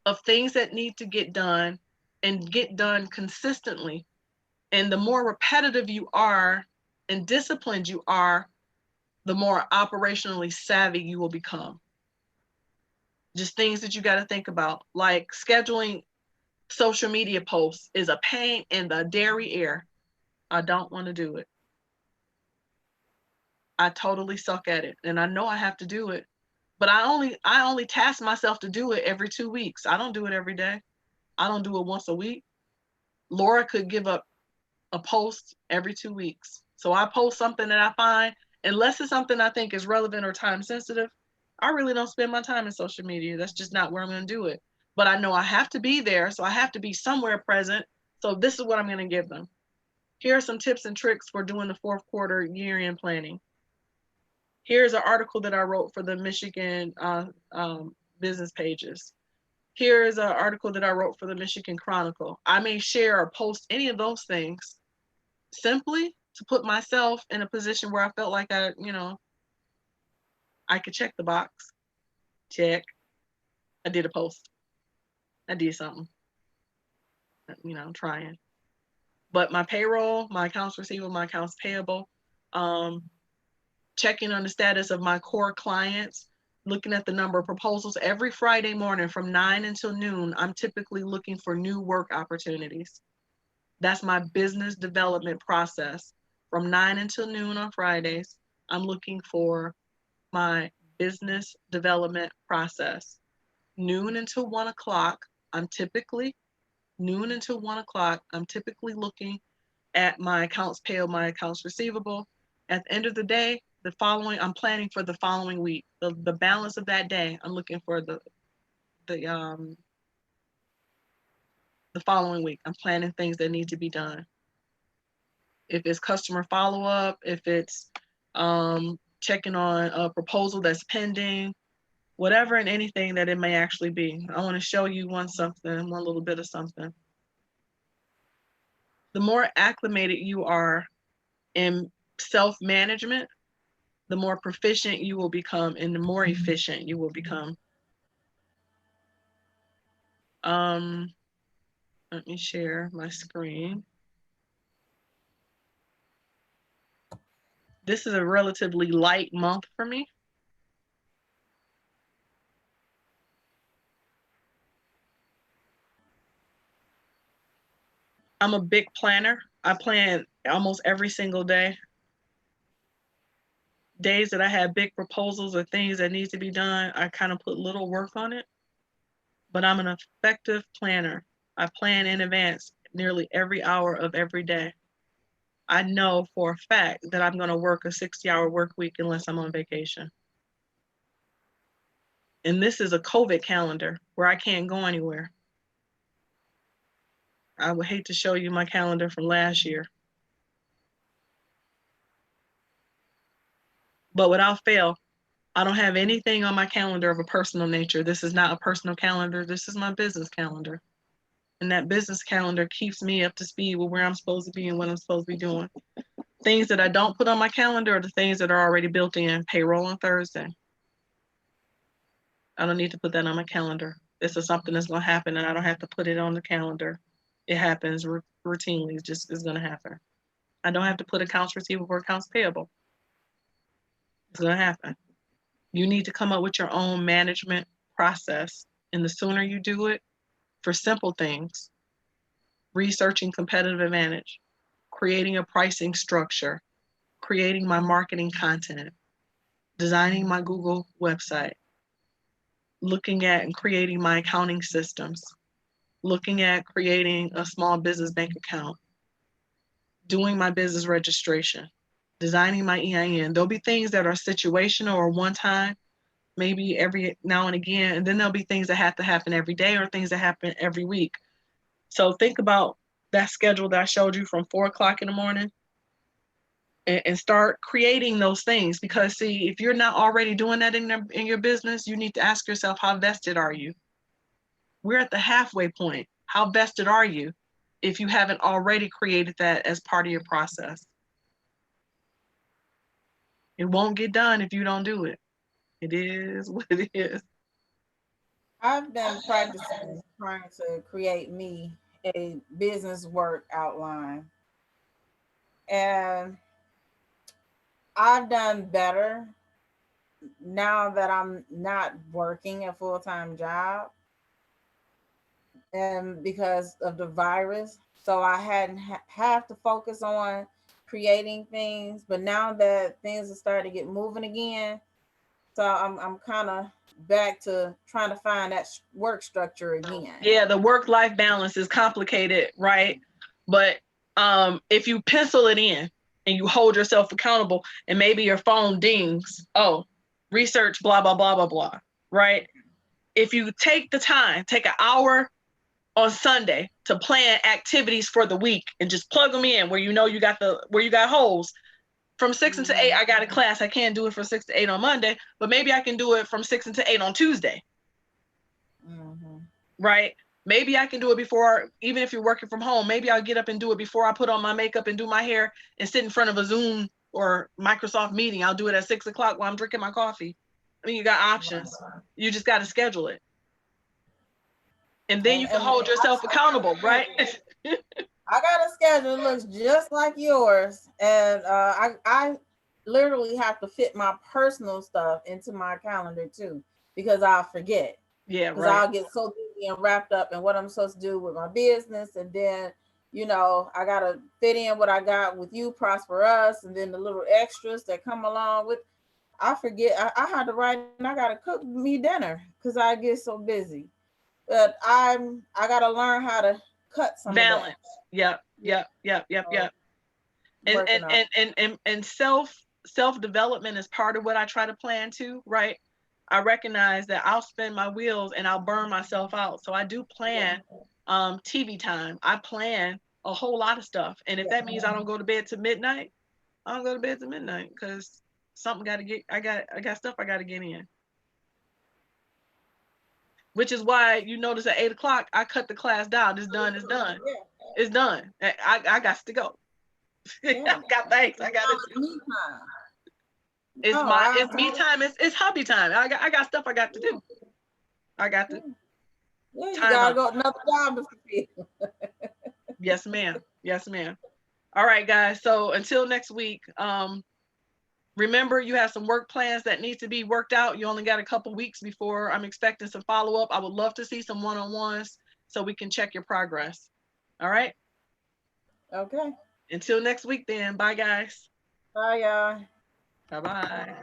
of things that need to get done and get done consistently. And the more repetitive you are and disciplined you are, the more operationally savvy you will become. Just things that you got to think about, like scheduling social media posts is a pain in the dairy air. I don't want to do it. I totally suck at it, and I know I have to do it. But I only task myself to do it every 2 weeks. I don't do it every day. I don't do it once a week. Laura could give up a post every 2 weeks. So I post something that I find, unless it's something I think is relevant or time sensitive, I really don't spend my time in social media. That's just not where I'm going to do it. But I know I have to be there, so I have to be somewhere present. So this is what I'm going to give them. Here are some tips and tricks for doing the fourth quarter year-end planning. Here's an article that I wrote for the Michigan business pages. Here's an article that I wrote for the Michigan Chronicle. I may share or post any of those things simply to put myself in a position where I felt like I could check the box. Check. I did a post. I did something. I'm trying. But my payroll, my accounts receivable, my accounts payable, checking on the status of my core clients, looking at the number of proposals every Friday morning from 9 until noon. I'm typically looking for new work opportunities. That's my business development process. From 9 until noon on Fridays, I'm looking for my business development process. Noon until 1 o'clock, I'm typically looking at my accounts payable, my accounts receivable. At the end of the day, I'm planning for the following week. The balance of that day, I'm looking for the following week. I'm planning things that need to be done. If it's customer follow-up, if it's checking on a proposal that's pending, whatever and anything that it may actually be. I want to show you one little bit of something. The more acclimated you are in self-management, the more proficient you will become and the more efficient you will become. Let me share my screen. This is a relatively light month for me. I'm a big planner. I plan almost every single day. Days that I have big proposals or things that need to be done, I kind of put little work on it. But I'm an effective planner. I plan in advance nearly every hour of every day. I know for a fact that I'm going to work a 60-hour work week unless I'm on vacation. And this is a COVID calendar where I can't go anywhere. I would hate to show you my calendar from last year. But without fail, I don't have anything on my calendar of a personal nature. This is not a personal calendar. This is my business calendar. And that business calendar keeps me up to speed with where I'm supposed to be and what I'm supposed to be doing. Things that I don't put on my calendar are the things that are already built in. Payroll on Thursday. I don't need to put that on my calendar. This is something that's going to happen and I don't have to put it on the calendar. It happens routinely. It's going to happen. I don't have to put accounts receivable or accounts payable. It's going to happen. You need to come up with your own management process. And the sooner you do it, for simple things, researching competitive advantage, creating a pricing structure, creating my marketing content, designing my Google website, looking at and creating my accounting systems, looking at creating a small business bank account, doing my business registration, designing my EIN. There'll be things that are situational or one time, maybe every now and again, and then there'll be things that have to happen every day or things that happen every week. So think about that schedule that I showed you from 4 o'clock in the morning and start creating those things. Because see, if you're not already doing that in your business, you need to ask yourself, how vested are you? We're at the halfway point. How vested are you if you haven't already created that as part of your process? It won't get done if you don't do it. It is what it is. I've been practicing trying to create me a business work outline. And I've done better now that I'm not working a full-time job, and because of the virus. So I hadn't have to focus on creating things, but now that things are starting to get moving again, so I'm kind of back to trying to find that work structure again. Yeah, the work-life balance is complicated, right? But if you pencil it in and you hold yourself accountable, and maybe your phone dings, oh, research, blah, blah, blah, blah, blah, right? If you take the time, take an hour on Sunday to plan activities for the week and just plug them in where you know you got holes. From 6 until 8, I got a class. I can't do it from 6 to 8 on Monday, but maybe I can do it from 6 until 8 on Tuesday. Right? Maybe I can do it before, even if you're working from home, maybe I'll get up and do it before I put on my makeup and do my hair and sit in front of a Zoom or Microsoft meeting. I'll do it at 6 o'clock while I'm drinking my coffee. I mean, you got options. You just got to schedule it. And then you can hold yourself accountable, right? I got a schedule that looks just like yours, and I literally have to fit my personal stuff into my calendar too, because I'll forget. Yeah, because right. I'll get so busy and wrapped up in what I'm supposed to do with my business, and then I gotta fit in what I got with you, ProsperUS, and then the little extras that come along with. I forget. I had to write, and I gotta cook me dinner because I get so busy. But I gotta learn how to cut some balance. of that. Yep. And self-development is part of what I try to plan too, right? I recognize that I'll spin my wheels and I'll burn myself out. So I do plan TV time. I plan a whole lot of stuff. And if that means I don't go to bed to midnight, I don't go to bed to midnight because I got stuff I gotta get in. Which is why you notice at 8 o'clock, I cut the class down. It's done. It's done. I got to go. I got things. I got to do. It's me time. It's hobby time. I got stuff I got to do. I got to. Yeah, you gotta go another job. Yes, ma'am. Yes, ma'am. All right, guys. So until next week, remember you have some work plans that need to be worked out. You only got a couple weeks before I'm expecting some follow-up. I would love to see some one-on-ones so we can check your progress. All right. Okay. Until next week then. Bye, guys. Bye, y'all. Bye-bye.